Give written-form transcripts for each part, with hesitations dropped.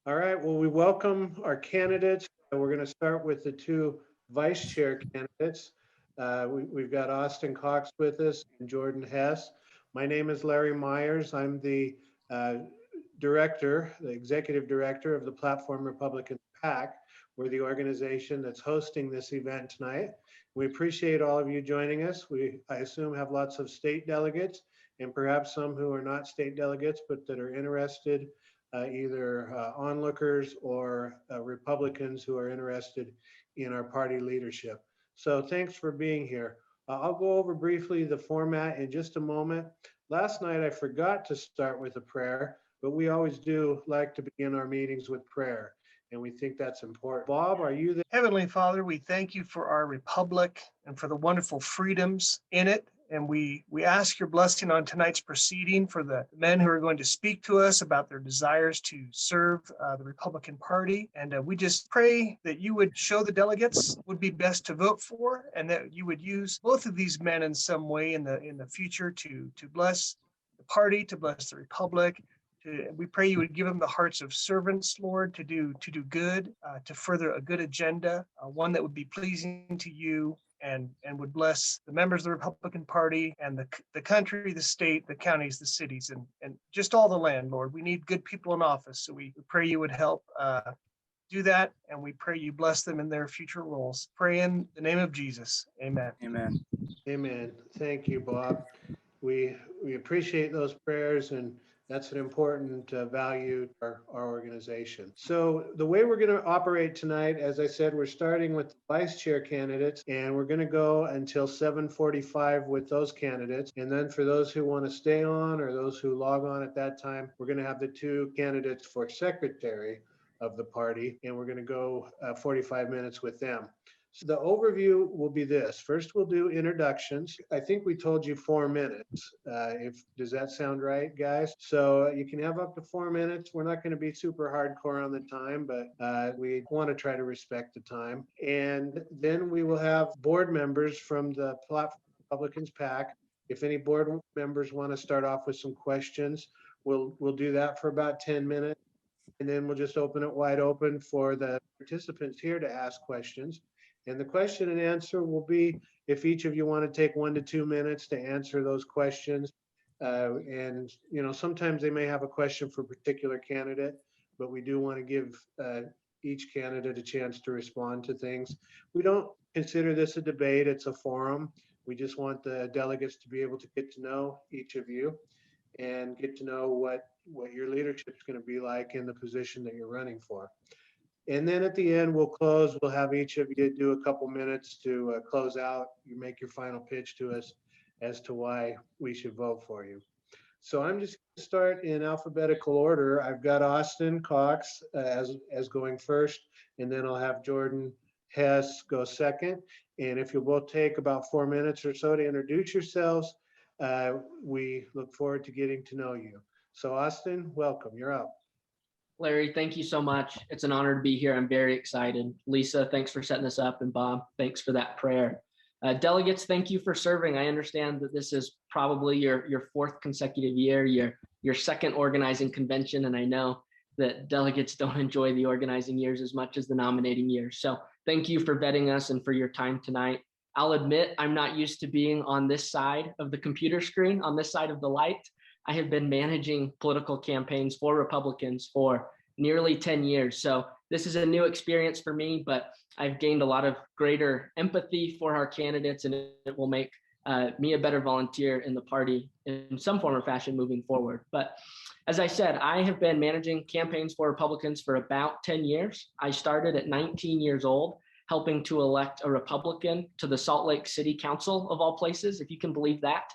All right, well, we welcome our candidates. We're going to start with the two vice chair candidates. We've got Austin Cox with us and Jordan Hess. My name is Larry Myers. I'm the the executive director of the Platform Republican PAC. We're the organization that's hosting this event tonight. We appreciate all of you joining us. I assume, have lots of state delegates and perhaps some who are not state delegates, but that are interested, either onlookers or Republicans who are interested in our party leadership. So thanks for being here. I'll go over briefly the format in just a moment. Last night I forgot to start with a prayer, but we always do like to begin our meetings with prayer, and we think that's important. Bob, are you there? Heavenly Father, we thank you for our republic and for the wonderful freedoms in it. And we ask your blessing on tonight's proceeding for the men who are going to speak to us about their desires to serve the Republican Party. And we just pray that you would show the delegates would be best to vote for, and that you would use both of these men in some way in the future to bless the party, to bless the Republic. We pray you would give them the hearts of servants, Lord, to do good, to further a good agenda, one that would be pleasing to you, and would bless the members of the Republican Party and the country, the state, the counties, the cities, and just all the land, Lord. We need good people in office, so we pray you would help do that, and we pray you bless them in their future roles. Pray in the name of Jesus. Amen. Amen. Amen. Thank you, Bob. We appreciate those prayers, and that's an important value to our organization. So the way we're going to operate tonight, as I said, we're starting with the vice chair candidates, and we're going to go until 7:45 with those candidates. And then for those who want to stay on or those who log on at that time, we're going to have the two candidates for secretary of the party, and we're going to go 45 minutes with them. So the overview will be this. First, we'll do introductions. I think we told you 4 minutes. Does that sound right, guys? So you can have up to 4 minutes. We're not going to be super hardcore on the time, but we want to try to respect the time. And then we will have board members from the Platform Republicans PAC. If any board members want to start off with some questions, we'll do that for about 10 minutes. And then we'll just open it wide open for the participants here to ask questions. And the question and answer will be if each of you want to take 1 to 2 minutes to answer those questions. And, sometimes they may have a question for a particular candidate, but we do want to give each candidate a chance to respond to things. We don't consider this a debate, it's a forum. We just want the delegates to be able to get to know each of you and get to know what your leadership is going to be like in the position that you're running for. And then at the end, we'll close. We'll have each of you do a couple minutes to close out. You make your final pitch to us as to why we should vote for you. So I'm just going to start in alphabetical order. I've got Austin Cox as going first, and then I'll have Jordan Hess go second. And if you'll both take about 4 minutes or so to introduce yourselves, we look forward to getting to know you. So Austin, welcome. You're up. Larry, thank you so much. It's an honor to be here. I'm very excited. Lisa, thanks for setting this up. And Bob, thanks for that prayer. Delegates, thank you for serving. I understand that this is probably your fourth consecutive year, your second organizing convention. And I know that delegates don't enjoy the organizing years as much as the nominating years. So thank you for vetting us and for your time tonight. I'll admit I'm not used to being on this side of the computer screen, on this side of the light. I have been managing political campaigns for Republicans for nearly 10 years. So this is a new experience for me, but I've gained a lot of greater empathy for our candidates, and it will make me a better volunteer in the party in some form or fashion moving forward. But as I said, I have been managing campaigns for Republicans for about 10 years. I started at 19 years old, helping to elect a Republican to the Salt Lake City Council of all places, if you can believe that.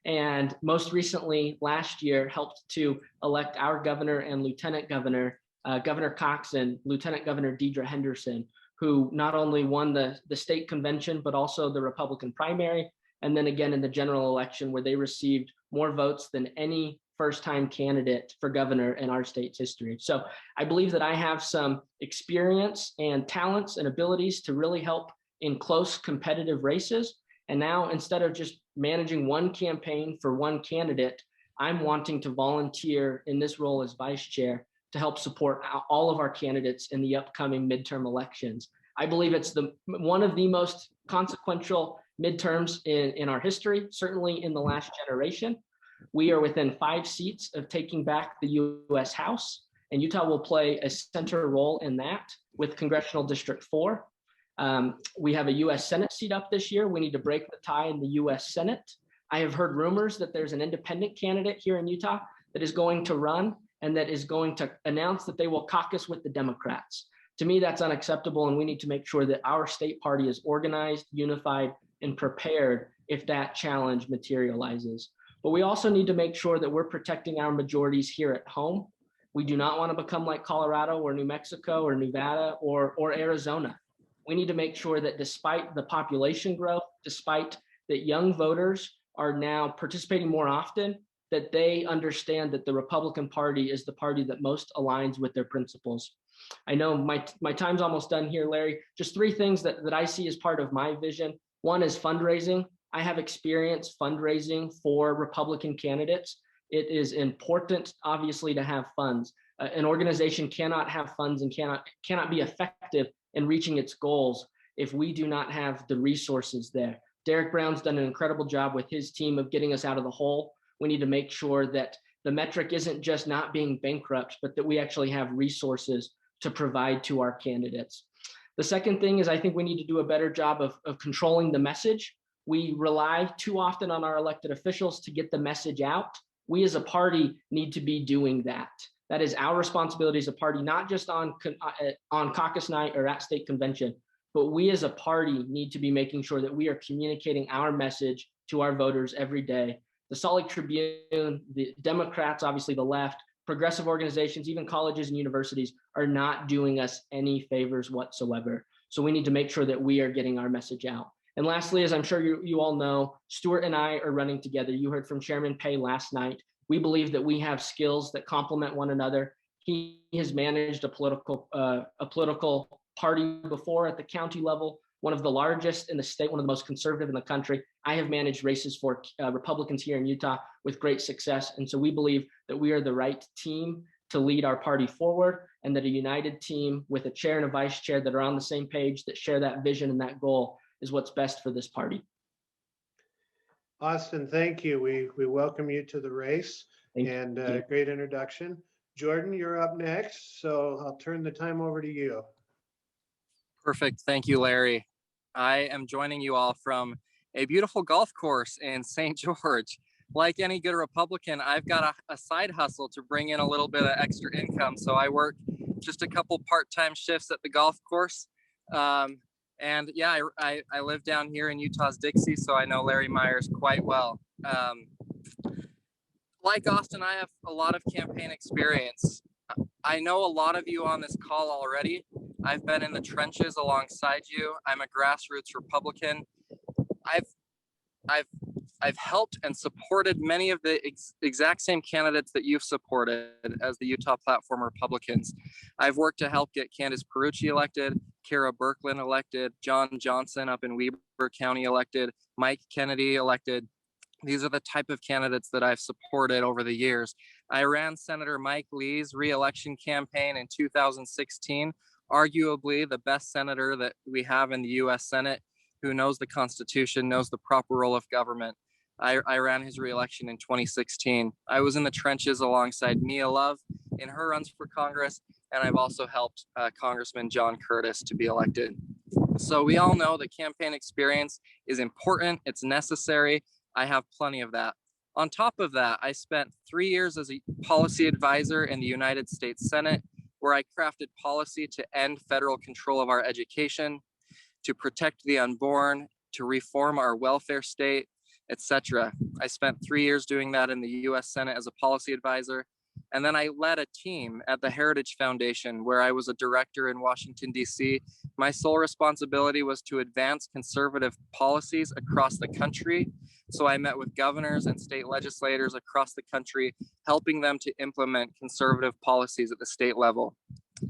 And most recently, last year, helped to elect our governor and lieutenant governor, Governor Cox and Lieutenant Governor Deidre Henderson, who not only won the state convention, but also the Republican primary, and then again in the general election, where they received more votes than any first-time candidate for governor in our state's history. So I believe that I have some experience and talents and abilities to really help in close competitive races. And now, instead of just managing one campaign for one candidate, I'm wanting to volunteer in this role as vice chair to help support all of our candidates in the upcoming midterm elections. I believe it's one of the most consequential midterms in our history, certainly in the last generation. We are within 5 seats of taking back the U.S. House, and Utah will play a center role in that with Congressional District 4. We have a U.S. Senate seat up this year. We need to break the tie in the U.S. Senate. I have heard rumors that there's an independent candidate here in Utah that is going to run and that is going to announce that they will caucus with the Democrats. To me, that's unacceptable, and we need to make sure that our state party is organized, unified, and prepared if that challenge materializes. But we also need to make sure that we're protecting our majorities here at home. We do not want to become like Colorado or New Mexico or Nevada or Arizona. We need to make sure that despite the population growth, despite that young voters are now participating more often, that they understand that the Republican Party is the party that most aligns with their principles. I know my time's almost done here, Larry. Just 3 things that I see as part of my vision. One is fundraising. I have experience fundraising for Republican candidates. It is important, obviously, to have funds. An organization cannot have funds and cannot be effective in reaching its goals if we do not have the resources there. Derek Brown's done an incredible job with his team of getting us out of the hole. We need to make sure that the metric isn't just not being bankrupt, but that we actually have resources to provide to our candidates. The second thing is I think we need to do a better job of controlling the message. We rely too often on our elected officials to get the message out. We as a party need to be doing that. That is our responsibility as a party, not just on caucus night or at state convention, but we as a party need to be making sure that we are communicating our message to our voters every day. The Salt Lake Tribune, the Democrats, obviously the left, progressive organizations, even colleges and universities are not doing us any favors whatsoever. So we need to make sure that we are getting our message out. And lastly, as I'm sure you all know, Stuart and I are running together. You heard from Chairman Pei last night. We believe that we have skills that complement one another. He has managed a political party before at the county level, one of the largest in the state, one of the most conservative in the country. I have managed races for Republicans here in Utah with great success. And so we believe that we are the right team to lead our party forward, and that a united team with a chair and a vice chair that are on the same page, that share that vision and that goal, is what's best for this party. Austin, thank you. We welcome you to the race. And great introduction. Jordan, you're up next, so I'll turn the time over to you. Perfect. Thank you, Larry. I am joining you all from a beautiful golf course in St. George. Like any good Republican, I've got a side hustle to bring in a little bit of extra income. So I work just a couple part-time shifts at the golf course. And yeah, I live down here in Utah's Dixie, so I know Larry Myers quite well. Like Austin, I have a lot of campaign experience. I know a lot of you on this call already. I've been in the trenches alongside you. I'm a grassroots Republican. I've helped and supported many of the exact same candidates that you've supported as the Utah Platform Republicans. I've worked to help get Candace Perucci elected, Kara Birkeland elected, John Johnson up in Weber County elected, Mike Kennedy elected. These are the type of candidates that I've supported over the years. I ran Senator Mike Lee's re-election campaign in 2016, arguably the best senator that we have in the U.S. Senate, who knows the Constitution, knows the proper role of government. I ran his re-election in 2016. I was in the trenches alongside Mia Love in her runs for Congress, and I've also helped Congressman John Curtis to be elected. So we all know that campaign experience is important, it's necessary. I have plenty of that. On top of that, I spent 3 years as a policy advisor in the United States Senate, where I crafted policy to end federal control of our education, to protect the unborn, to reform our welfare state, etc. I spent 3 years doing that in the US Senate as a policy advisor. And then I led a team at the Heritage Foundation, where I was a director in Washington, D.C. My sole responsibility was to advance conservative policies across the country. So I met with governors and state legislators across the country, helping them to implement conservative policies at the state level.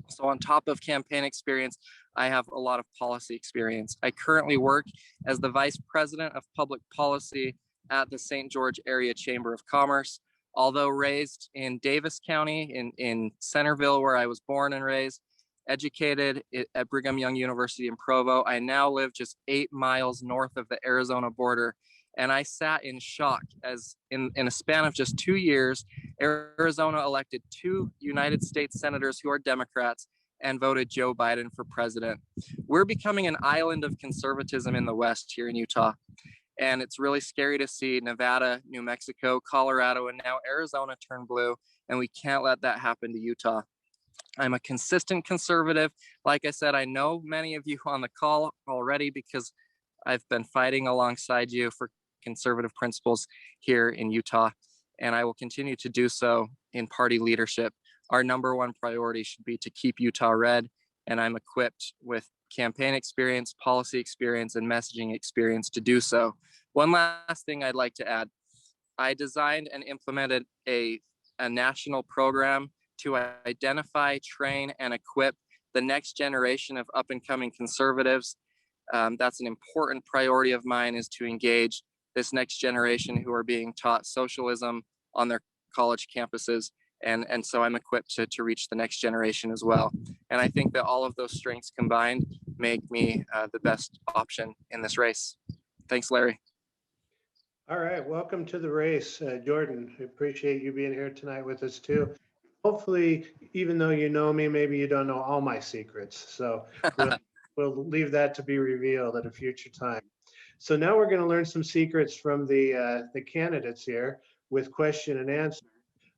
So on top of campaign experience, I have a lot of policy experience. I currently work as the Vice President of Public Policy at the St. George Area Chamber of Commerce. Although raised in Davis County, in Centerville, where I was born and raised, educated at Brigham Young University in Provo, I now live just 8 miles north of the Arizona border. And I sat in shock as in a span of just 2 years, Arizona elected 2 United States senators who are Democrats and voted Joe Biden for president. We're becoming an island of conservatism in the West here in Utah. And it's really scary to see Nevada, New Mexico, Colorado, and now Arizona turn blue. And we can't let that happen to Utah. I'm a consistent conservative. Like I said, I know many of you on the call already because I've been fighting alongside you for conservative principles here in Utah. And I will continue to do so in party leadership. Our number one priority should be to keep Utah red. And I'm equipped with campaign experience, policy experience, and messaging experience to do so. One last thing I'd like to add. I designed and implemented a national program to identify, train, and equip the next generation of up-and-coming conservatives. That's an important priority of mine, is to engage this next generation who are being taught socialism on their college campuses. And so I'm equipped to reach the next generation as well. And I think that all of those strengths combined make me the best option in this race. Thanks, Larry. All right, welcome to the race, Jordan. We appreciate you being here tonight with us too. Hopefully, even though you know me, maybe you don't know all my secrets. So we'll leave that to be revealed at a future time. So now we're going to learn some secrets from the candidates here with question and answer.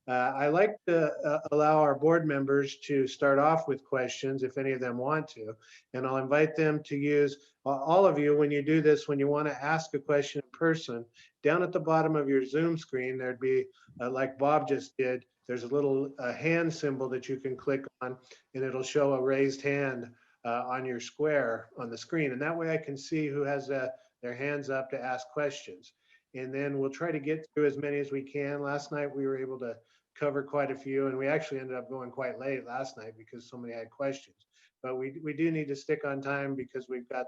I like to allow our board members to start off with questions if any of them want to, and I'll invite them to use, all of you, when you do this, when you want to ask a question in person, down at the bottom of your Zoom screen, there'd be, like Bob just did, there's a little hand symbol that you can click on, and it'll show a raised hand on your square on the screen. And that way I can see who has their hands up to ask questions. And then we'll try to get through as many as we can. Last night we were able to cover quite a few, and we actually ended up going quite late last night because so many had questions. But we do need to stick on time because we've got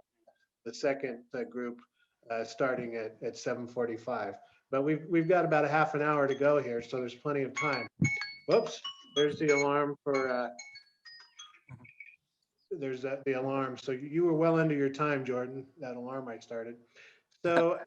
the second group starting at 7:45. But we've got about a half an hour to go here, so there's plenty of time. Whoops, there's the alarm for, there's the alarm. So you were well under your time, Jordan, that alarm I started. So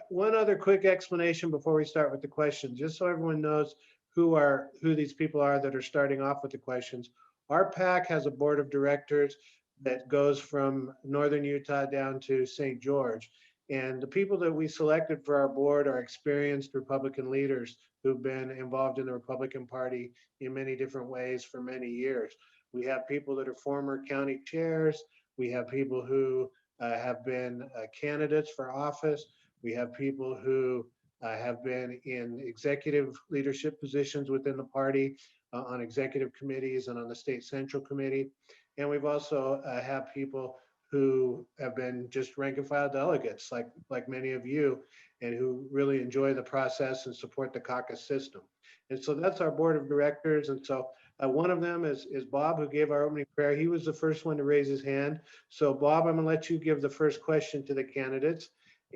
one other quick explanation before we start with the questions, just so everyone knows who these people are that are starting off with the questions. Our PAC has a board of directors that goes from Northern Utah down to St. George. And the people that we selected for our board are experienced Republican leaders who've been involved in the Republican Party in many different ways for many years. We have people that are former county chairs. We have people who have been candidates for office. We have people who have been in executive leadership positions within the party, on executive committees and on the state central committee. And we've also have people who have been just rank and file delegates, like many of you, and who really enjoy the process and support the caucus system. And so that's our board of directors. And so one of them is Bob, who gave our opening prayer. He was the first one to raise his hand. So Bob, I'm gonna let you give the first question to the candidates.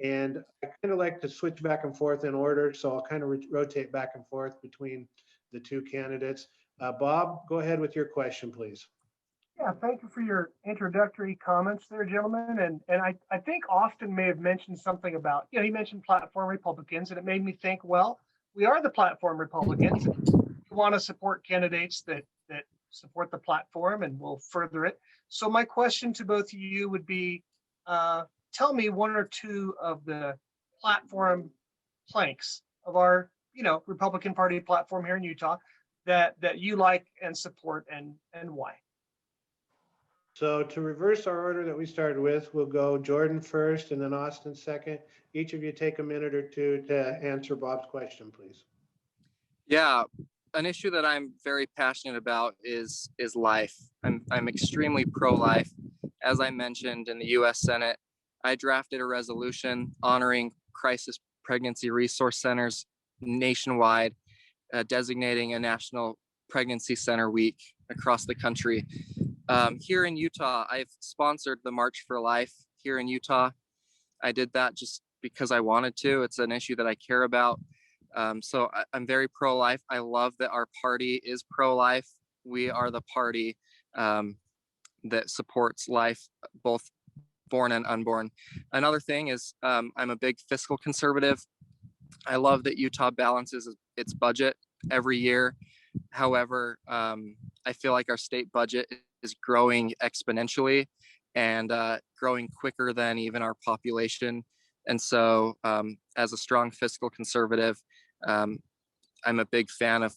And I kind of like to switch back and forth in order. So I'll kind of rotate back and forth between the two candidates. Bob, go ahead with your question, please. Yeah, thank you for your introductory comments there, gentlemen. And I think Austin may have mentioned something about, he mentioned platform Republicans, and it made me think, well, we are the platform Republicans. We want to support candidates that support the platform and will further it. So my question to both of you would be, tell me one or two of the platform planks of our, Republican Party platform here in Utah that you like and support, and why. So to reverse our order that we started with, we'll go Jordan first and then Austin second. Each of you take a minute or two to answer Bob's question, please. Yeah, an issue that I'm very passionate about is life. I'm extremely pro-life. As I mentioned, in the U.S. Senate, I drafted a resolution honoring crisis pregnancy resource centers nationwide, designating a National Pregnancy Center Week across the country. Here in Utah, I've sponsored the March for Life here in Utah. I did that just because I wanted to. It's an issue that I care about. I'm very pro-life. I love that our party is pro-life. We are the party that supports life, both born and unborn. Another thing is I'm a big fiscal conservative. I love that Utah balances its budget every year. However, I feel like our state budget is growing exponentially and growing quicker than even our population. And so as a strong fiscal conservative, I'm a big fan of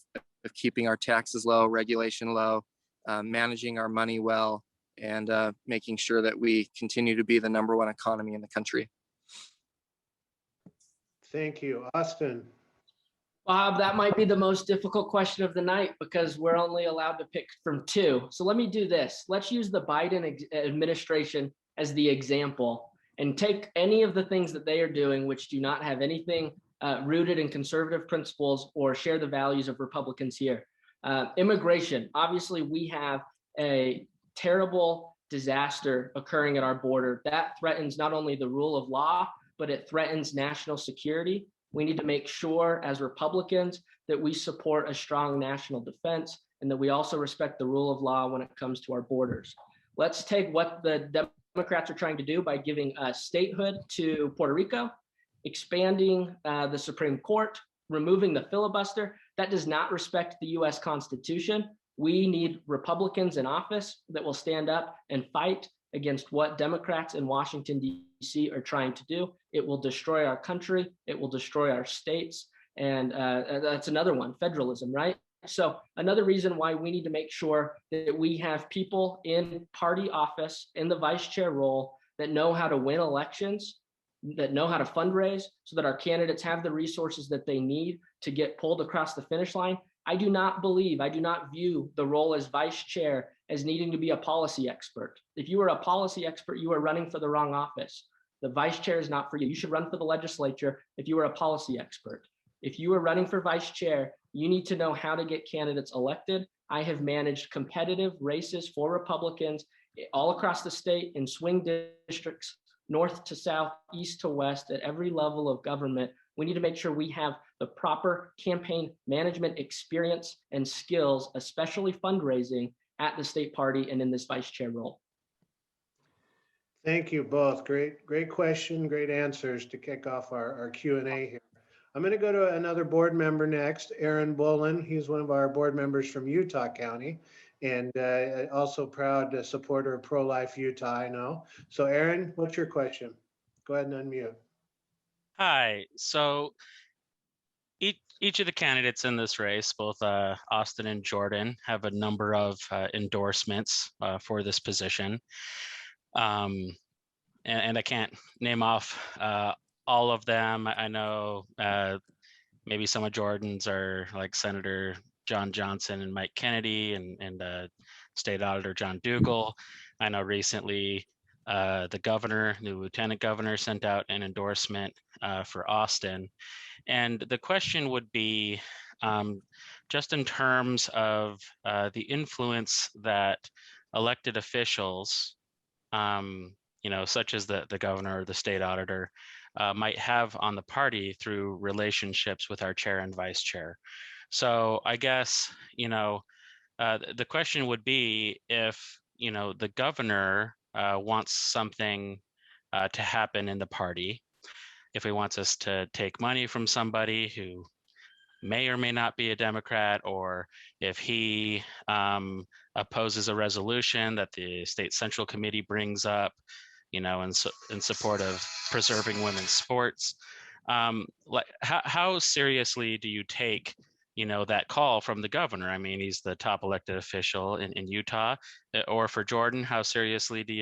keeping our taxes low, regulation low, managing our money well, and making sure that we continue to be the #1 economy in the country. Thank you. Austin. Bob, that might be the most difficult question of the night because we're only allowed to pick from 2. So let me do this. Let's use the Biden administration as the example and take any of the things that they are doing, which do not have anything rooted in conservative principles or share the values of Republicans here. Immigration. Obviously, we have a terrible disaster occurring at our border that threatens not only the rule of law, but it threatens national security. We need to make sure as Republicans that we support a strong national defense and that we also respect the rule of law when it comes to our borders. Let's take what the Democrats are trying to do by giving statehood to Puerto Rico, expanding the Supreme Court, removing the filibuster. That does not respect the US Constitution. We need Republicans in office that will stand up and fight against what Democrats in Washington, D.C. are trying to do. It will destroy our country. It will destroy our states. And that's another one, federalism, right? So another reason why we need to make sure that we have people in party office, in the vice chair role, that know how to win elections, that know how to fundraise so that our candidates have the resources that they need to get pulled across the finish line. I do not view the role as vice chair as needing to be a policy expert. If you are a policy expert, you are running for the wrong office. The vice chair is not for you. You should run for the legislature if you are a policy expert. If you are running for vice chair, you need to know how to get candidates elected. I have managed competitive races for Republicans all across the state in swing districts, north to south, east to west, at every level of government. We need to make sure we have the proper campaign management experience and skills, especially fundraising, at the state party and in this vice chair role. Thank you both. Great question, great answers to kick off our Q&A here. I'm going to go to another board member next, Aaron Bolin. He's one of our board members from Utah County and also proud supporter of Pro-Life Utah, I know. So Aaron, what's your question? Go ahead and unmute. Hi. So each of the candidates in this race, both Austin and Jordan, have a number of endorsements for this position. And I can't name off all of them. I know maybe some of Jordan's are like Senator John Johnson and Mike Kennedy and State Auditor John Dougal. I know recently the governor, the lieutenant governor, sent out an endorsement for Austin. And the question would be, just in terms of the influence that elected officials, such as the governor or the state auditor, might have on the party through relationships with our chair and vice chair. So I guess, the question would be if, the governor wants something to happen in the party, if he wants us to take money from somebody who may or may not be a Democrat, or if he opposes a resolution that the state central committee brings up, in support of preserving women's sports. How seriously do you take, that call from the governor? I mean, he's the top elected official in Utah. Or for Jordan, how seriously do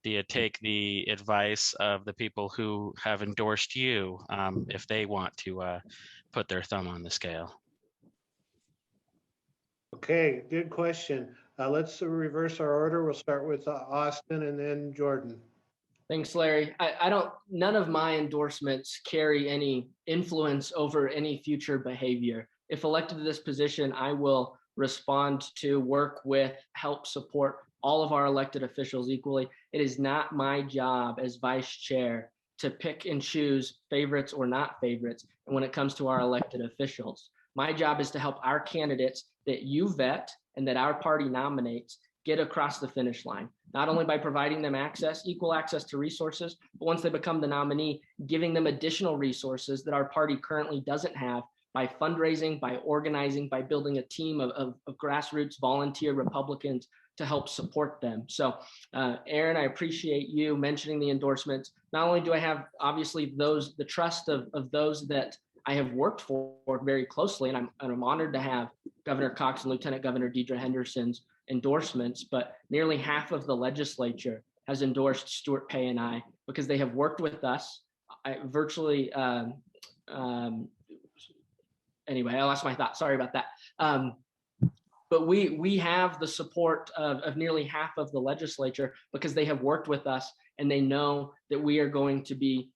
you take the advice of the people who have endorsed you if they want to put their thumb on the scale? Okay, good question. Let's reverse our order. We'll start with Austin and then Jordan. Thanks, Larry. None of my endorsements carry any influence over any future behavior. If elected to this position, I will respond to, work with, help support all of our elected officials equally. It is not my job as vice chair to pick and choose favorites or not favorites. And when it comes to our elected officials, my job is to help our candidates that you vet and that our party nominates get across the finish line, not only by providing them access, equal access to resources, but once they become the nominee, giving them additional resources that our party currently doesn't have by fundraising, by organizing, by building a team of grassroots volunteer Republicans to help support them. So Aaron, I appreciate you mentioning the endorsements. Not only do I have obviously the trust of those that I have worked for very closely, and I'm honored to have Governor Cox and Lieutenant Governor Deidre Henderson's endorsements, but nearly half of the legislature has endorsed Stuart Pay and I because they have worked with us. Anyway, I lost my thought. Sorry about that. But we have the support of nearly half of the legislature because they have worked with us and they know that we are going to be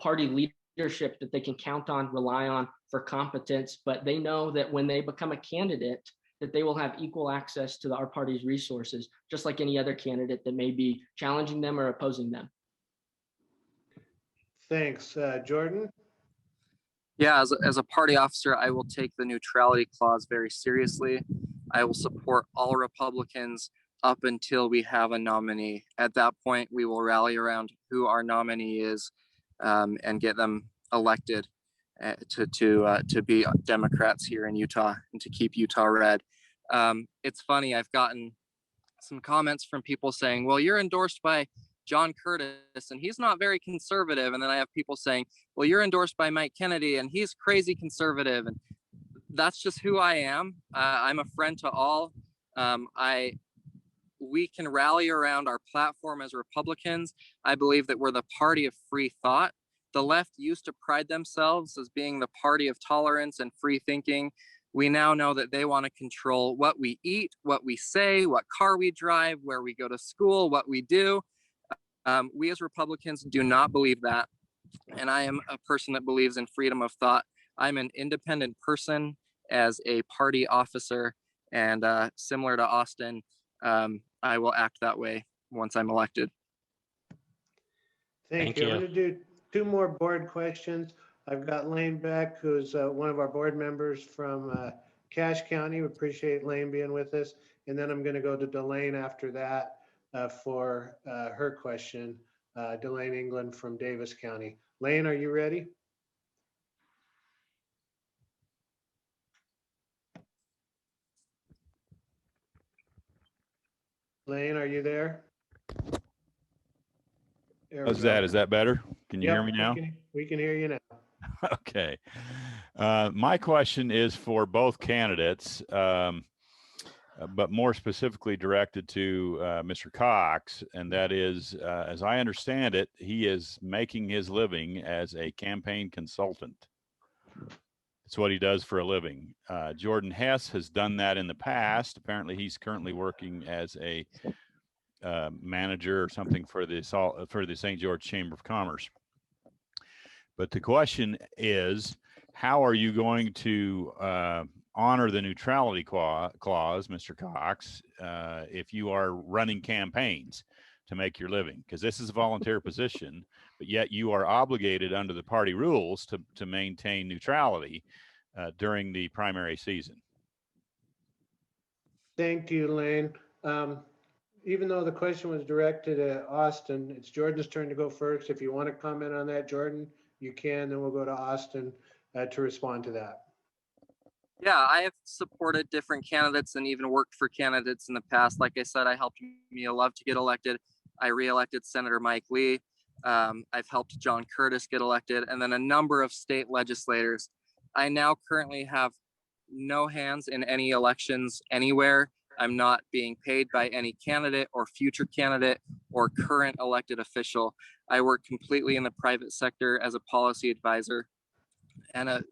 party leadership that they can count on, rely on for competence. But they know that when they become a candidate, that they will have equal access to our party's resources, just like any other candidate that may be challenging them or opposing them. Thanks. Jordan? Yeah, as a party officer, I will take the neutrality clause very seriously. I will support all Republicans up until we have a nominee. At that point, we will rally around who our nominee is and get them elected to be Democrats here in Utah and to keep Utah red. It's funny, I've gotten some comments from people saying, well, you're endorsed by John Curtis and he's not very conservative. And then I have people saying, well, you're endorsed by Mike Kennedy and he's crazy conservative. And that's just who I am. I'm a friend to all. We can rally around our platform as Republicans. I believe that we're the party of free thought. The left used to pride themselves as being the party of tolerance and free thinking. We now know that they want to control what we eat, what we say, what car we drive, where we go to school, what we do. We as Republicans do not believe that. And I am a person that believes in freedom of thought. I'm an independent person as a party officer, and similar to Austin, I will act that way once I'm elected. Thank you. I'm going to do 2 more board questions. I've got Lane Beck, who's one of our board members from Cache County. We appreciate Lane being with us. And then I'm going to go to Delane after that for her question. Delane England from Davis County. Lane, are you ready? Lane, are you there? How's that? Is that better? Can you hear me now? We can hear you now. Okay. My question is for both candidates, but more specifically directed to Mr. Cox, and that is, as I understand it, he is making his living as a campaign consultant. It's what he does for a living. Jordan Hess has done that in the past. Apparently, he's currently working as a manager or something for the St. George Chamber of Commerce. But the question is, how are you going to honor the neutrality clause, Mr. Cox, if you are running campaigns to make your living? Because this is a volunteer position, but yet you are obligated under the party rules to maintain neutrality during the primary season. Thank you, Lane. Even though the question was directed at Austin, it's Jordan's turn to go first. If you want to comment on that, Jordan, you can, then we'll go to Austin to respond to that. Yeah, I have supported different candidates and even worked for candidates in the past. Like I said, I helped Mia Love to get elected. I re-elected Senator Mike Lee. I've helped John Curtis get elected, and then a number of state legislators. I now currently have no hands in any elections anywhere. I'm not being paid by any candidate or future candidate or current elected official. I work completely in the private sector as a policy advisor and a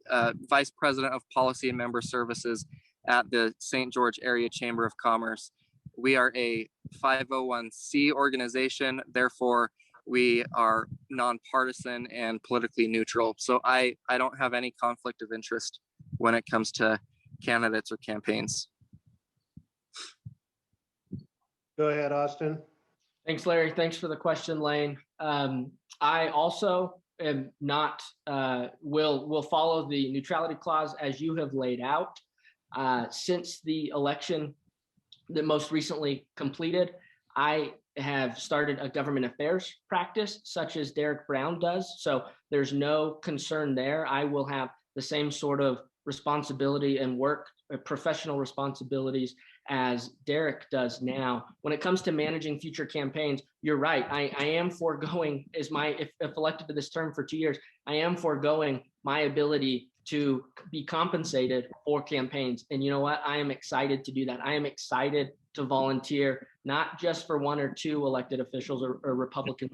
vice president of policy and member services at the St. George Area Chamber of Commerce. We are a 501c organization, therefore we are nonpartisan and politically neutral. So I don't have any conflict of interest when it comes to candidates or campaigns. Go ahead, Austin. Thanks, Larry. Thanks for the question, Lane. I also am not, will follow the neutrality clause as you have laid out. Since the election that most recently completed, I have started a government affairs practice such as Derek Brown does. So there's no concern there. I will have the same sort of responsibility and work, professional responsibilities as Derek does now. When it comes to managing future campaigns, you're right. I am foregoing, if elected to this term for 2 years, I am foregoing my ability to be compensated for campaigns. And you know what? I am excited to do that. I am excited to volunteer, not just for 1 or 2 elected officials or Republican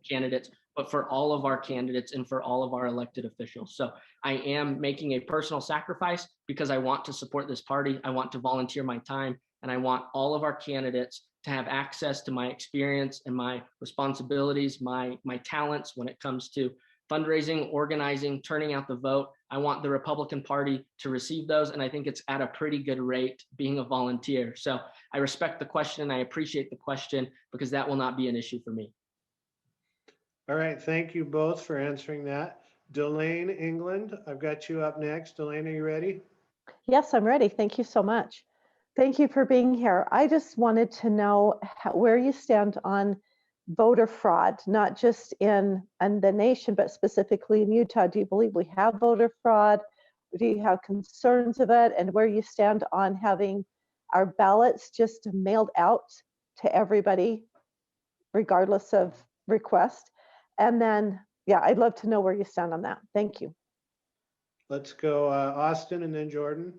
candidates, but for all of our candidates and for all of our elected officials. So I am making a personal sacrifice because I want to support this party. I want to volunteer my time, and I want all of our candidates to have access to my experience and my responsibilities, my talents when it comes to fundraising, organizing, turning out the vote. I want the Republican Party to receive those, and I think it's at a pretty good rate being a volunteer. So I respect the question and I appreciate the question because that will not be an issue for me. All right, thank you both for answering that. Delane England, I've got you up next. Delane, are you ready? Yes, I'm ready. Thank you so much. Thank you for being here. I just wanted to know where you stand on voter fraud, not just in the nation, but specifically in Utah. Do you believe we have voter fraud? Do you have concerns of it? And where you stand on having our ballots just mailed out to everybody, regardless of request? And then, yeah, I'd love to know where you stand on that. Thank you. Let's go Austin and then Jordan.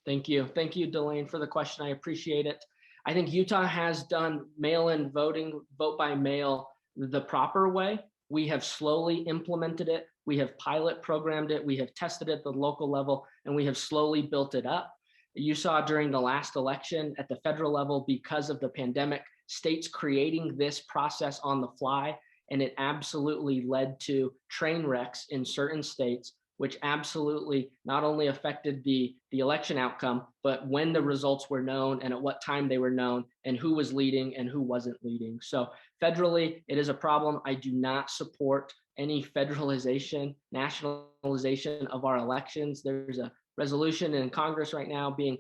Thank you. Thank you, Delane, for the question. I appreciate it. I think Utah has done mail-in voting, vote by mail, the proper way. We have slowly implemented it. We have pilot programmed it. We have tested it at the local level, and we have slowly built it up. You saw during the last election at the federal level, because of the pandemic, states creating this process on the fly, and it absolutely led to train wrecks in certain states, which absolutely not only affected the election outcome, but when the results were known and at what time they were known and who was leading and who wasn't leading. So federally, it is a problem. I do not support any federalization, nationalization of our elections. There's a resolution in Congress right now being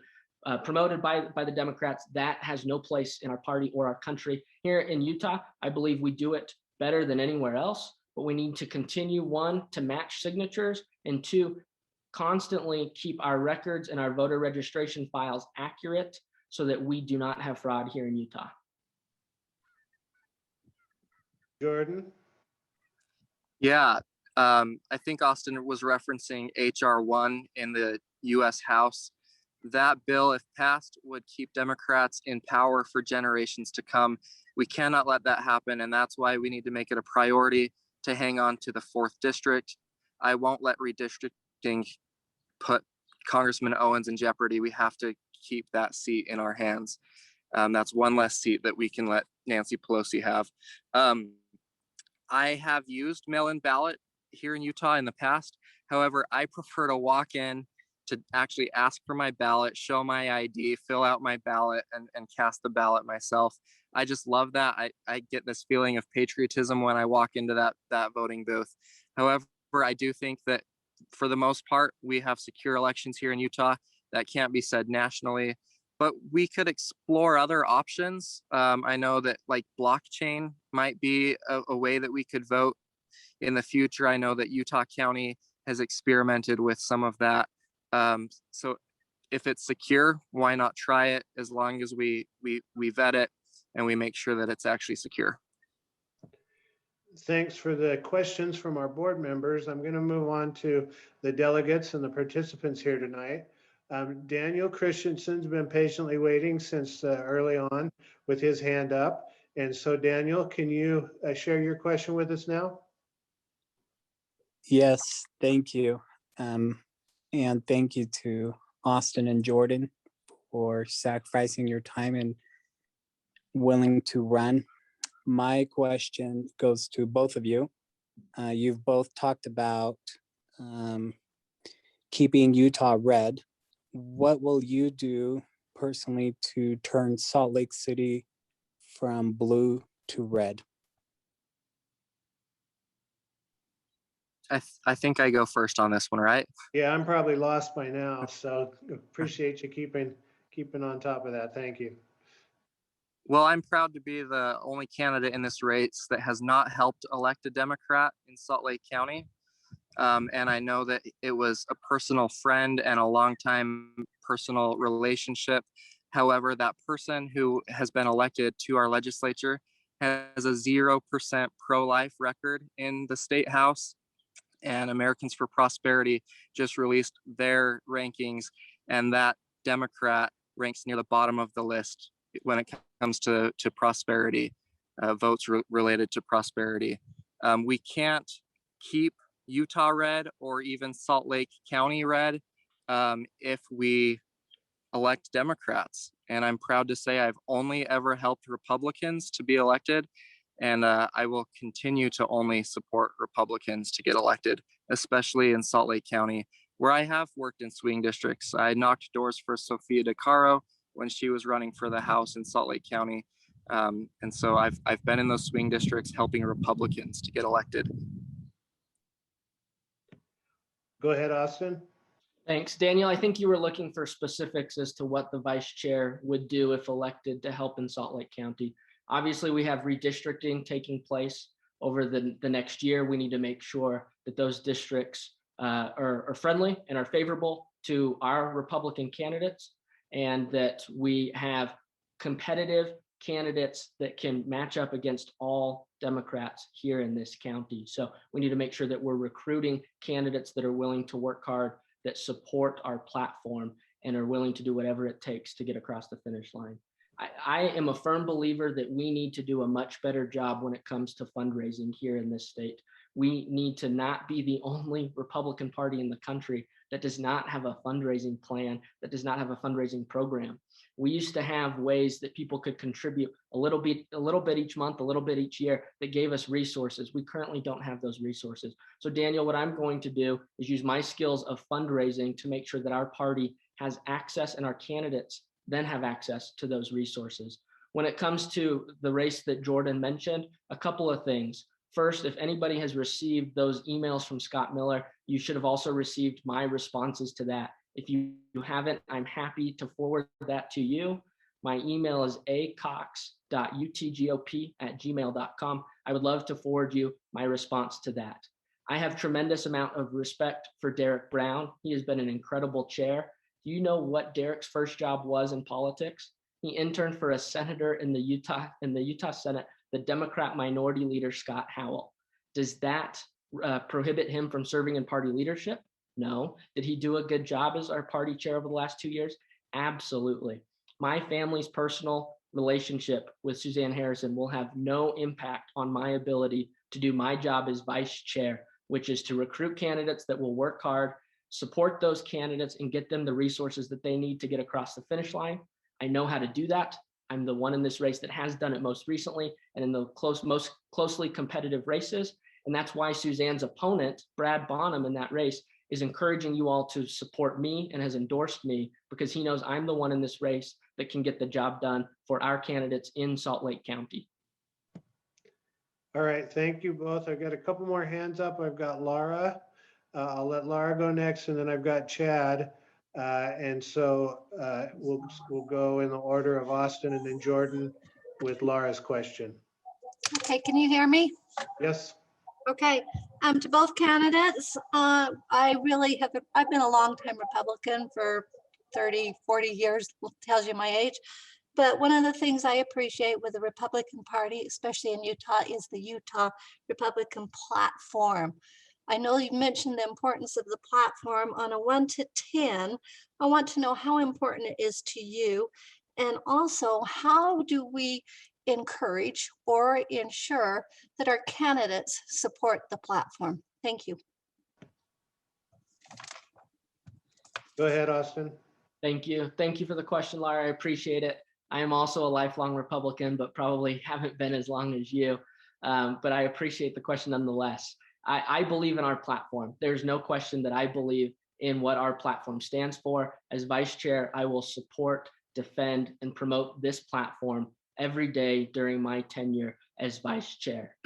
promoted by the Democrats. That has no place in our party or our country. Here in Utah, I believe we do it better than anywhere else, but we need to continue, 1, to match signatures, and 2, constantly keep our records and our voter registration files accurate so that we do not have fraud here in Utah. Jordan. Yeah, I think Austin was referencing HR 1 in the US House. That bill, if passed, would keep Democrats in power for generations to come. We cannot let that happen, and that's why we need to make it a priority to hang on to the 4th district. I won't let redistricting put Congressman Owens in jeopardy. We have to keep that seat in our hands. That's one less seat that we can let Nancy Pelosi have. I have used mail-in ballot here in Utah in the past. However, I prefer to walk in to actually ask for my ballot, show my ID, fill out my ballot, and cast the ballot myself. I just love that. I get this feeling of patriotism when I walk into that voting booth. However, I do think that for the most part, we have secure elections here in Utah. That can't be said nationally, but we could explore other options. I know that like blockchain might be a way that we could vote in the future. I know that Utah County has experimented with some of that. So if it's secure, why not try it, as long as we vet it and we make sure that it's actually secure. Thanks for the questions from our board members. I'm going to move on to the delegates and the participants here tonight. Daniel Christensen's been patiently waiting since early on with his hand up. And so Daniel, can you share your question with us now? Yes, thank you. And thank you to Austin and Jordan for sacrificing your time and willing to run. My question goes to both of you. You've both talked about keeping Utah red. What will you do personally to turn Salt Lake City from blue to red. I think I go first on this one, right? Yeah, I'm probably lost by now, so appreciate you keeping on top of that. Thank you. Well, I'm proud to be the only candidate in this race that has not helped elect a Democrat in Salt Lake County. And I know that it was a personal friend and a longtime personal relationship. However, that person who has been elected to our legislature has a 0% pro-life record in the state house. And Americans for Prosperity just released their rankings, and that Democrat ranks near the bottom of the list when it comes to prosperity, votes related to prosperity. We can't keep Utah red or even Salt Lake County red if we elect Democrats. And I'm proud to say I've only ever helped Republicans to be elected. And I will continue to only support Republicans to get elected, especially in Salt Lake County, where I have worked in swing districts. I knocked doors for Sophia DeCaro when she was running for the House in Salt Lake County. And so I've been in those swing districts helping Republicans to get elected. Go ahead, Austin. Thanks, Daniel. I think you were looking for specifics as to what the vice chair would do if elected to help in Salt Lake County. Obviously, we have redistricting taking place over the next year. We need to make sure that those districts are friendly and are favorable to our Republican candidates, and that we have competitive candidates that can match up against all Democrats here in this county. So we need to make sure that we're recruiting candidates that are willing to work hard, that support our platform, and are willing to do whatever it takes to get across the finish line. I am a firm believer that we need to do a much better job when it comes to fundraising here in this state. We need to not be the only Republican Party in the country that does not have a fundraising plan, that does not have a fundraising program. We used to have ways that people could contribute a little bit each month, a little bit each year, that gave us resources. We currently don't have those resources. So Daniel, what I'm going to do is use my skills of fundraising to make sure that our party has access, and our candidates then have access to those resources. When it comes to the race that Jordan mentioned, a couple of things. First, if anybody has received those emails from Scott Miller, you should have also received my responses to that. If you haven't, I'm happy to forward that to you. My email is acox.utgop@gmail.com. I would love to forward you my response to that. I have tremendous amount of respect for Derek Brown. He has been an incredible chair. Do you know what Derek's first job was in politics? He interned for a senator in the Utah Senate, the Democrat Minority Leader Scott Howell. Does that prohibit him from serving in party leadership? No. Did he do a good job as our party chair over the last 2 years? Absolutely. My family's personal relationship with Suzanne Harrison will have no impact on my ability to do my job as vice chair, which is to recruit candidates that will work hard, support those candidates, and get them the resources that they need to get across the finish line. I know how to do that. I'm the one in this race that has done it most recently and in the most closely competitive races. And that's why Suzanne's opponent, Brad Bonham, in that race is encouraging you all to support me and has endorsed me, because he knows I'm the one in this race that can get the job done for our candidates in Salt Lake County. All right, thank you both. I've got a couple more hands up. I've got Laura. I'll let Laura go next, and then I've got Chad. And so we'll go in the order of Austin and then Jordan with Laura's question. Okay, can you hear me? Yes. Okay, to both candidates, I've been a longtime Republican for 30, 40 years, tells you my age. But one of the things I appreciate with the Republican Party, especially in Utah, is the Utah Republican platform. I know you mentioned the importance of the platform. On a 1 to 10, I want to know how important it is to you. And also, how do we encourage or ensure that our candidates support the platform? Thank you. Go ahead, Austin. Thank you. Thank you for the question, Laura. I appreciate it. I am also a lifelong Republican, but probably haven't been as long as you. But I appreciate the question nonetheless. I believe in our platform. There's no question that I believe in what our platform stands for. As vice chair, I will support, defend, and promote this platform every day during my tenure as vice chair.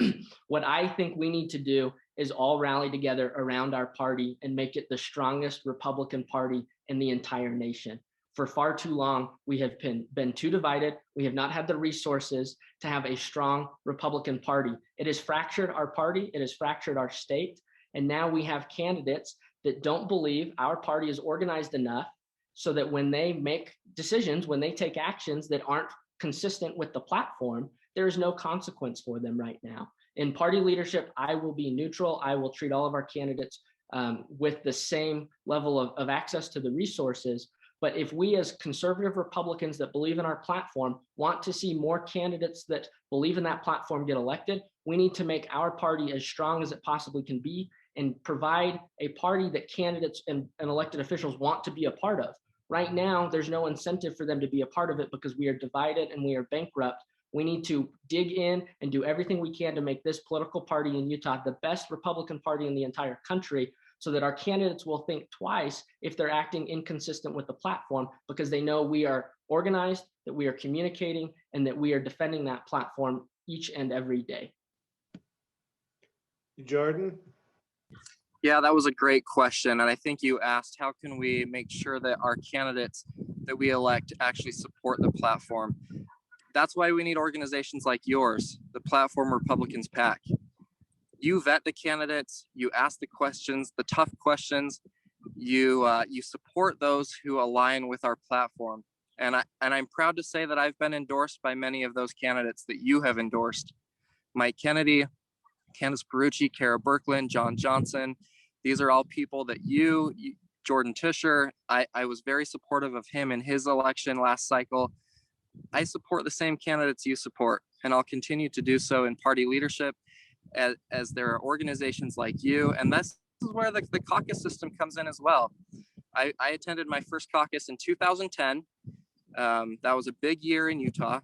What I think we need to do is all rally together around our party and make it the strongest Republican Party in the entire nation. For far too long, we have been too divided. We have not had the resources to have a strong Republican Party. It has fractured our party. It has fractured our state. And now we have candidates that don't believe our party is organized enough so that when they make decisions, when they take actions that aren't consistent with the platform, there is no consequence for them right now. In party leadership, I will be neutral. I will treat all of our candidates with the same level of access to the resources. But if we as conservative Republicans that believe in our platform want to see more candidates that believe in that platform get elected, we need to make our party as strong as it possibly can be and provide a party that candidates and elected officials want to be a part of. Right now, there's no incentive for them to be a part of it because we are divided and we are bankrupt. We need to dig in and do everything we can to make this political party in Utah the best Republican Party in the entire country, so that our candidates will think twice if they're acting inconsistent with the platform, because they know we are organized, that we are communicating, and that we are defending that platform each and every day. Jordan? Yeah, that was a great question. And I think you asked, how can we make sure that our candidates that we elect actually support the platform? That's why we need organizations like yours, the Platform Republicans PAC. You vet the candidates, you ask the questions, the tough questions, you support those who align with our platform. And I'm proud to say that I've been endorsed by many of those candidates that you have endorsed. Mike Kennedy, Candace Perucci, Kara Birkeland, John Johnson. These are all people that you Jordan Tischer, I was very supportive of him in his election last cycle. I support the same candidates you support, and I'll continue to do so in party leadership as there are organizations like you. And this is where the caucus system comes in as well. I attended my first caucus in 2010. That was a big year in Utah.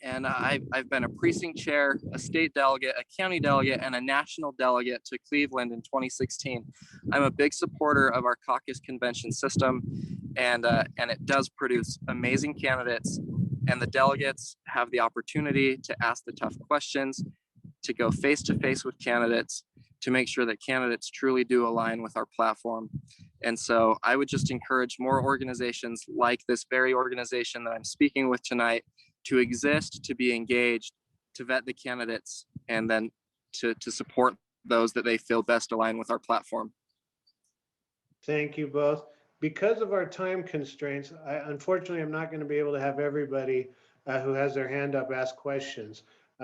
And I've been a precinct chair, a state delegate, a county delegate, and a national delegate to Cleveland in 2016. I'm a big supporter of our caucus convention system, and it does produce amazing candidates. And the delegates have the opportunity to ask the tough questions, to go face to face with candidates, to make sure that candidates truly do align with our platform. And so I would just encourage more organizations like this very organization that I'm speaking with tonight to exist, to be engaged, to vet the candidates, and then to support those that they feel best align with our platform. Thank you both. Because of our time constraints, unfortunately, I'm not going to be able to have everybody who has their hand up ask questions.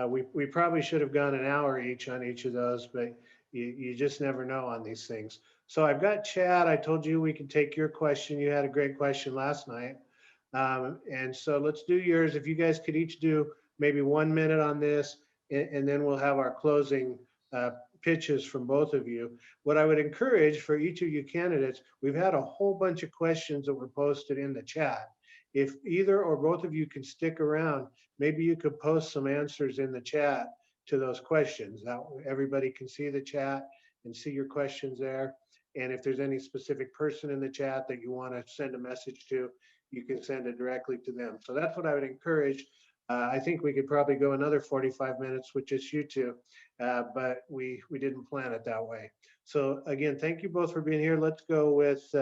We probably should have gone an hour each on each of those, but you just never know on these things. So I've got Chad. I told you we could take your question. You had a great question last night. And so let's do yours. If you guys could each do maybe 1 minute on this, and then we'll have our closing pitches from both of you. What I would encourage for each of you candidates, we've had a whole bunch of questions that were posted in the chat. If either or both of you can stick around, maybe you could post some answers in the chat to those questions. Now everybody can see the chat and see your questions there. And if there's any specific person in the chat that you want to send a message to, you can send it directly to them. So that's what I would encourage. I think we could probably go another 45 minutes with just you two, but we didn't plan it that way. So again, thank you both for being here. Let's go with,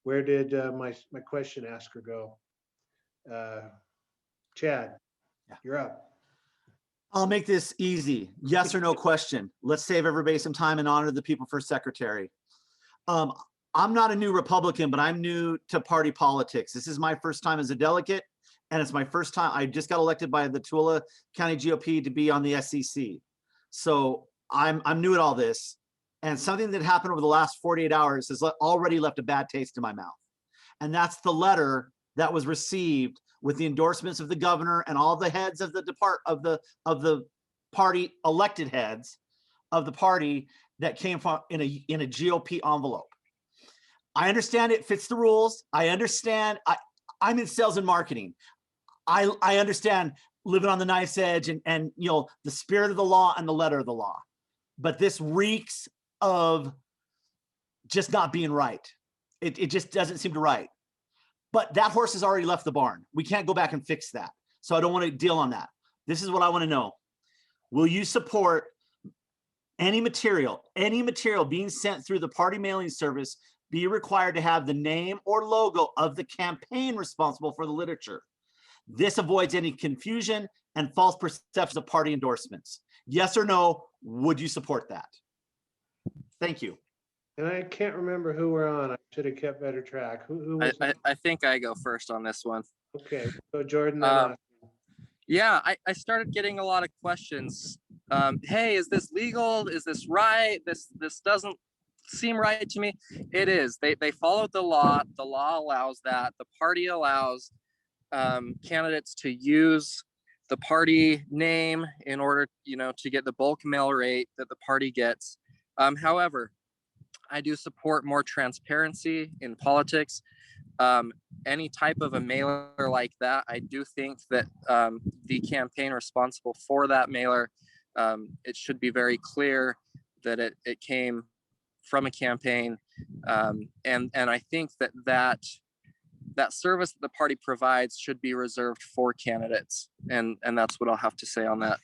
where did my question asker go? Chad, you're up. I'll make this easy. Yes or no question. Let's save everybody some time and honor the people for secretary. I'm not a new Republican, but I'm new to party politics. This is my first time as a delegate, and it's my first time. I just got elected by the Tooele County GOP to be on the SEC. So I'm new at all this. And something that happened over the last 48 hours has already left a bad taste in my mouth. And that's the letter that was received with the endorsements of the governor and all the heads of the party, elected heads of the party, that came from in a GOP envelope. I understand it fits the rules. I understand. I'm in sales and marketing. I understand living on the knife's edge and you know, the spirit of the law and the letter of the law. But this reeks of just not being right. It just doesn't seem to right. But that horse has already left the barn. We can't go back and fix that. so I don't want to deal on that. This is what I want to know. Will you support any material being sent through the party mailing service be required to have the name or logo of the campaign responsible for the literature? This avoids any confusion and false perceptions of party endorsements. Yes or no, would you support that? Thank you. And I can't remember who we're on. I should have kept better track. Who was it? I think I go first on this one. Okay, so Jordan, then Austin. Yeah, I started getting a lot of questions. Hey, is this legal? Is this right? This doesn't seem right to me. It is. They followed the law. The law allows that. The party allows candidates to use the party name in order, to get the bulk mail rate that the party gets. However, I do support more transparency in politics. Any type of a mailer like that, I do think that the campaign responsible for that mailer, it should be very clear that it came from a campaign. And I think that service that the party provides should be reserved for candidates. And that's what I'll have to say on that.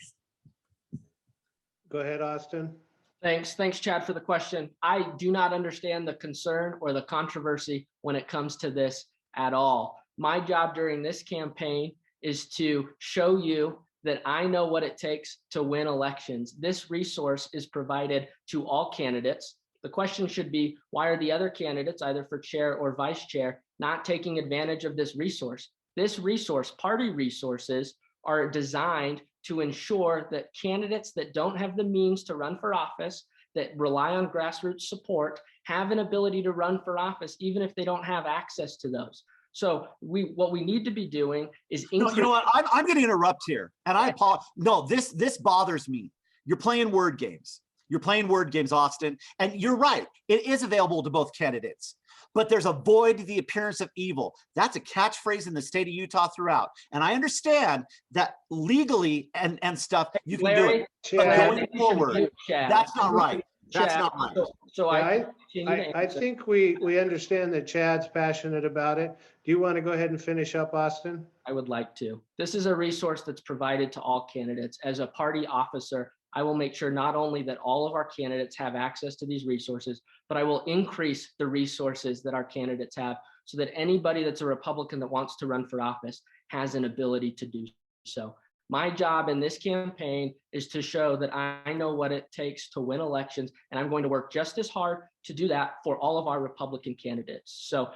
Go ahead, Austin. Thanks, Chad, for the question. I do not understand the concern or the controversy when it comes to this at all. My job during this campaign is to show you that I know what it takes to win elections. This resource is provided to all candidates. The question should be, why are the other candidates, either for chair or vice chair, not taking advantage of this resource? This resource, party resources, are designed to ensure that candidates that don't have the means to run for office, that rely on grassroots support, have an ability to run for office, even if they don't have access to those. So what we need to be doing is No, you know what? I'm going to interrupt here, and I apologize. No, this bothers me. You're playing word games. You're playing word games, Austin, and you're right. It is available to both candidates, but there's avoid the appearance of evil. That's a catchphrase in the state of Utah throughout. And I understand that legally and stuff, you can do it. But going forward, that's not right. That's not right. So I think we understand that Chad's passionate about it. Do you want to go ahead and finish up, Austin? I would like to. This is a resource that's provided to all candidates. As a party officer, I will make sure not only that all of our candidates have access to these resources, but I will increase the resources that our candidates have so that anybody that's a Republican that wants to run for office has an ability to do so. My job in this campaign is to show that I know what it takes to win elections, and I'm going to work just as hard to do that for all of our Republican candidates. So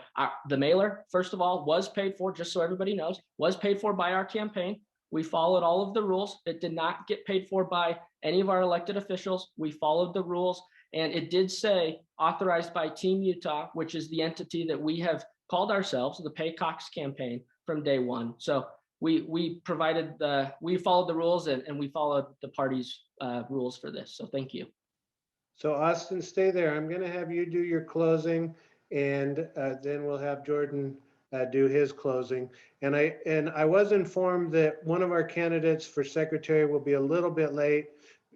the mailer, first of all, was paid for, just so everybody knows, was paid for by our campaign. We followed all of the rules. It did not get paid for by any of our elected officials. We followed the rules, and it did say authorized by Team Utah, which is the entity that we have called ourselves, the PAC campaign, from day one. So we followed the rules and we followed the party's rules for this. So thank you. So Austin, stay there. I'm going to have you do your closing, and then we'll have Jordan do his closing. And I was informed that one of our candidates for secretary will be a little bit late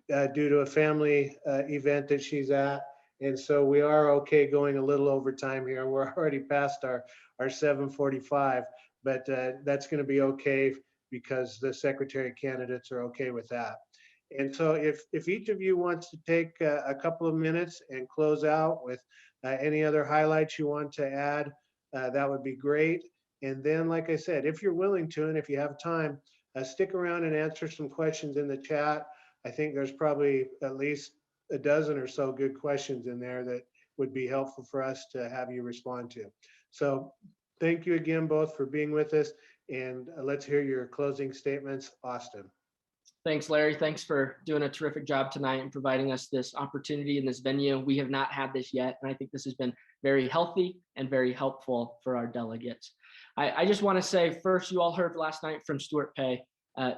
due to a family event that she's at. And so we are okay going a little over time here. We're already past our 7:45, but that's going to be okay because the secretary candidates are okay with that. And so if each of you wants to take a couple of minutes and close out with any other highlights you want to add, that would be great. And then, like I said, if you're willing to, and if you have time, stick around and answer some questions in the chat. I think there's probably at least a dozen or so good questions in there that would be helpful for us to have you respond to. So thank you again both for being with us, and let's hear your closing statements. Austin. Thanks, Larry. Thanks for doing a terrific job tonight and providing us this opportunity in this venue. We have not had this yet, and I think this has been very healthy and very helpful for our delegates. I just want to say, first, you all heard last night from Stuart Pay.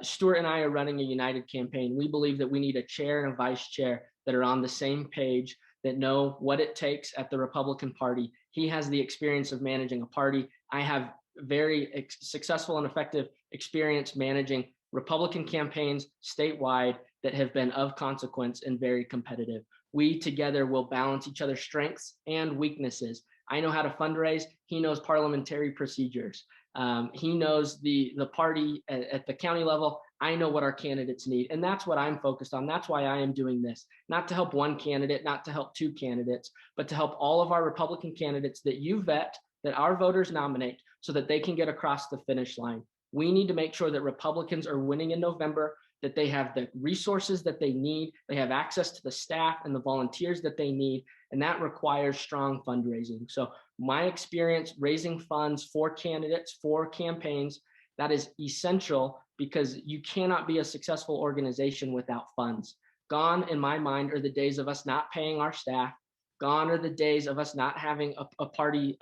Stuart and I are running a united campaign. We believe that we need a chair and a vice chair that are on the same page, that know what it takes at the Republican Party. He has the experience of managing a party. I have very successful and effective experience managing Republican campaigns statewide that have been of consequence and very competitive. We together will balance each other's strengths and weaknesses. I know how to fundraise. He knows parliamentary procedures. He knows the party at the county level. I know what our candidates need, and that's what I'm focused on. That's why I am doing this, not to help one candidate, not to help two candidates, but to help all of our Republican candidates that you vet, that our voters nominate, so that they can get across the finish line. We need to make sure that Republicans are winning in November, that they have the resources that they need, they have access to the staff and the volunteers that they need, and that requires strong fundraising. So my experience raising funds for candidates, for campaigns, that is essential, because you cannot be a successful organization without funds. Gone, in my mind, are the days of us not paying our staff. Gone are the days of us not having a party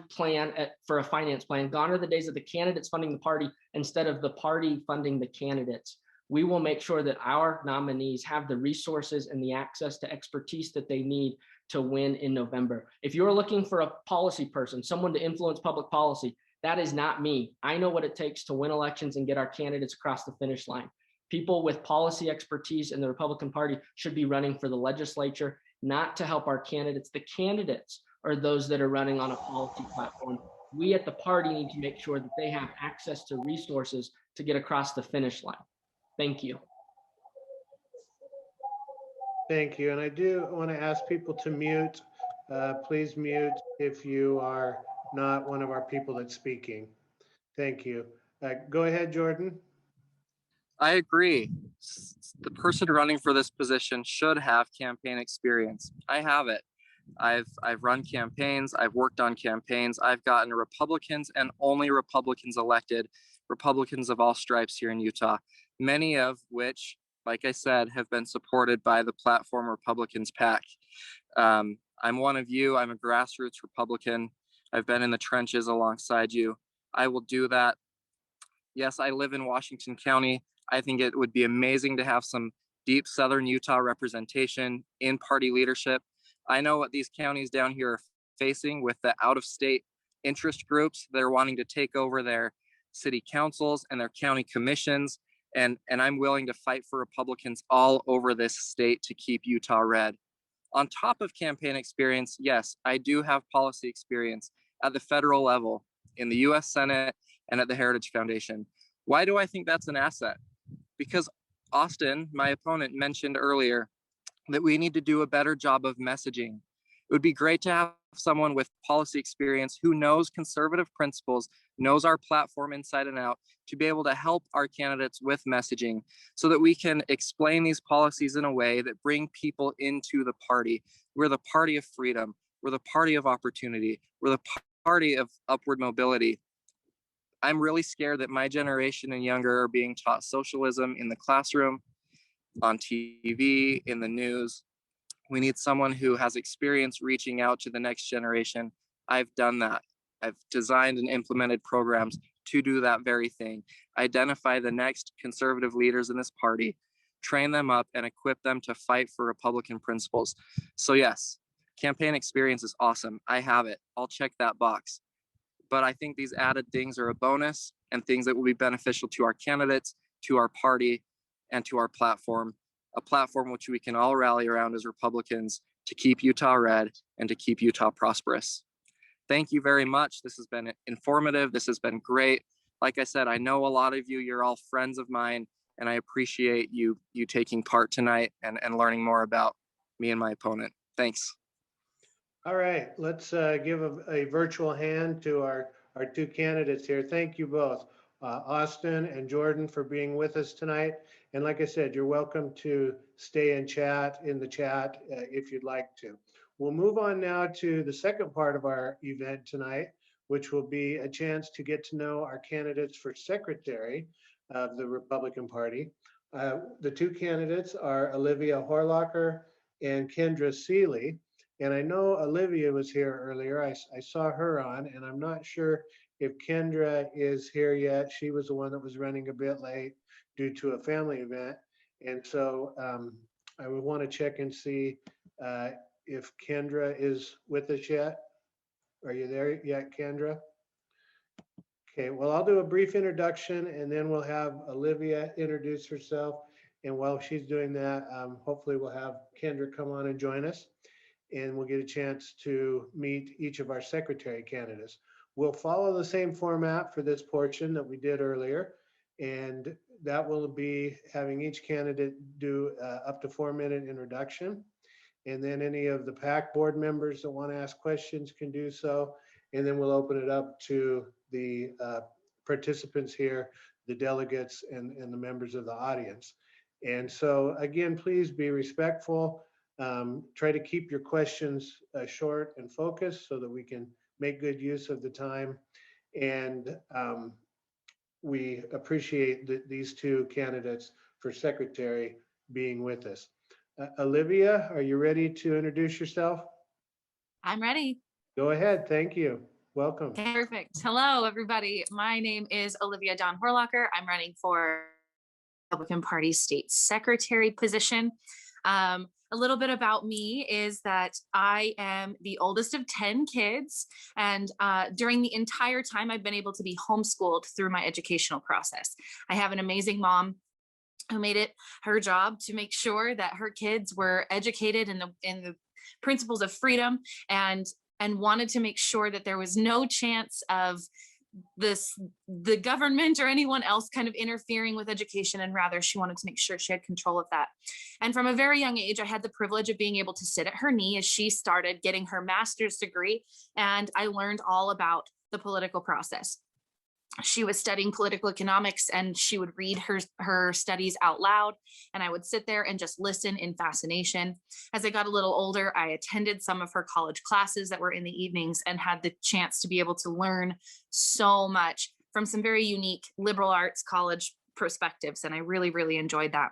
plan for a finance plan. Gone are the days of the candidates funding the party instead of the party funding the candidates. We will make sure that our nominees have the resources and the access to expertise that they need to win in November. If you're looking for a policy person, someone to influence public policy, that is not me. I know what it takes to win elections and get our candidates across the finish line. People with policy expertise in the Republican Party should be running for the legislature, not to help our candidates. The candidates are those that are running on a policy platform. We at the party need to make sure that they have access to resources to get across the finish line. Thank you. Thank you. And I do want to ask people to mute. Please mute if you are not one of our people that's speaking. Thank you. Go ahead, Jordan. I agree. The person running for this position should have campaign experience. I have it. I've run campaigns. I've worked on campaigns. I've gotten Republicans and only Republicans elected, Republicans of all stripes here in Utah, many of which, like I said, have been supported by the platform Republicans PAC. I'm one of you. I'm a grassroots Republican. I've been in the trenches alongside you. I will do that. Yes, I live in Washington County. I think it would be amazing to have some deep Southern Utah representation in party leadership. I know what these counties down here are facing with the out-of-state interest groups that are wanting to take over their city councils and their county commissions. And I'm willing to fight for Republicans all over this state to keep Utah red. On top of campaign experience, yes, I do have policy experience at the federal level, in the US Senate, and at the Heritage Foundation. Why do I think that's an asset? Because Austin, my opponent, mentioned earlier that we need to do a better job of messaging. It would be great to have someone with policy experience who knows conservative principles, knows our platform inside and out, to be able to help our candidates with messaging so that we can explain these policies in a way that bring people into the party. We're the party of freedom. We're the party of opportunity. We're the party of upward mobility. I'm really scared that my generation and younger are being taught socialism in the classroom, on TV, in the news. We need someone who has experience reaching out to the next generation. I've done that. I've designed and implemented programs to do that very thing. Identify the next conservative leaders in this party, train them up, and equip them to fight for Republican principles. So yes, campaign experience is awesome. I have it. I'll check that box. But I think these added things are a bonus and things that will be beneficial to our candidates, to our party, and to our platform, a platform which we can all rally around as Republicans to keep Utah red and to keep Utah prosperous. Thank you very much. This has been informative. This has been great. Like I said, I know a lot of you, you're all friends of mine, and I appreciate you taking part tonight and learning more about me and my opponent. Thanks. All right, let's give a virtual hand to our two candidates here. Thank you both, Austin and Jordan, for being with us tonight. And like I said, you're welcome to stay and chat in the chat if you'd like to. We'll move on now to the second part of our event tonight, which will be a chance to get to know our candidates for secretary of the Republican Party. The two candidates are Olivia Horlocker and Kendra Seeley. And I know Olivia was here earlier. I saw her on, and I'm not sure if Kendra is here yet. She was the one that was running a bit late due to a family event. And so I would want to check and see if Kendra is with us yet. Are you there yet, Kendra? Okay, well, I'll do a brief introduction and then we'll have Olivia introduce herself. And while she's doing that, hopefully we'll have Kendra come on and join us, and we'll get a chance to meet each of our secretary candidates. We'll follow the same format for this portion that we did earlier. And that will be having each candidate do up to 4-minute introduction. And then any of the PAC board members that want to ask questions can do so. And then we'll open it up to the participants here, the delegates and the members of the audience. And so again, please be respectful. Try to keep your questions short and focused so that we can make good use of the time. And we appreciate these two candidates for secretary being with us. Olivia, are you ready to introduce yourself? I'm ready. Go ahead. Thank you. Welcome. Okay, perfect. Hello, everybody. My name is Olivia Dawn Horlocker. I'm running for Republican Party state secretary position. A little bit about me is that I am the oldest of 10 kids. And during the entire time, I've been able to be homeschooled through my educational process. I have an amazing mom who made it her job to make sure that her kids were educated in the principles of freedom and wanted to make sure that there was no chance of the government or anyone else kind of interfering with education, and rather she wanted to make sure she had control of that. And from a very young age, I had the privilege of being able to sit at her knee as she started getting her master's degree, and I learned all about the political process. She was studying political economics and she would read her studies out loud, and I would sit there and just listen in fascination. As I got a little older, I attended some of her college classes that were in the evenings and had the chance to be able to learn so much from some very unique liberal arts college perspectives, and I really, really enjoyed that.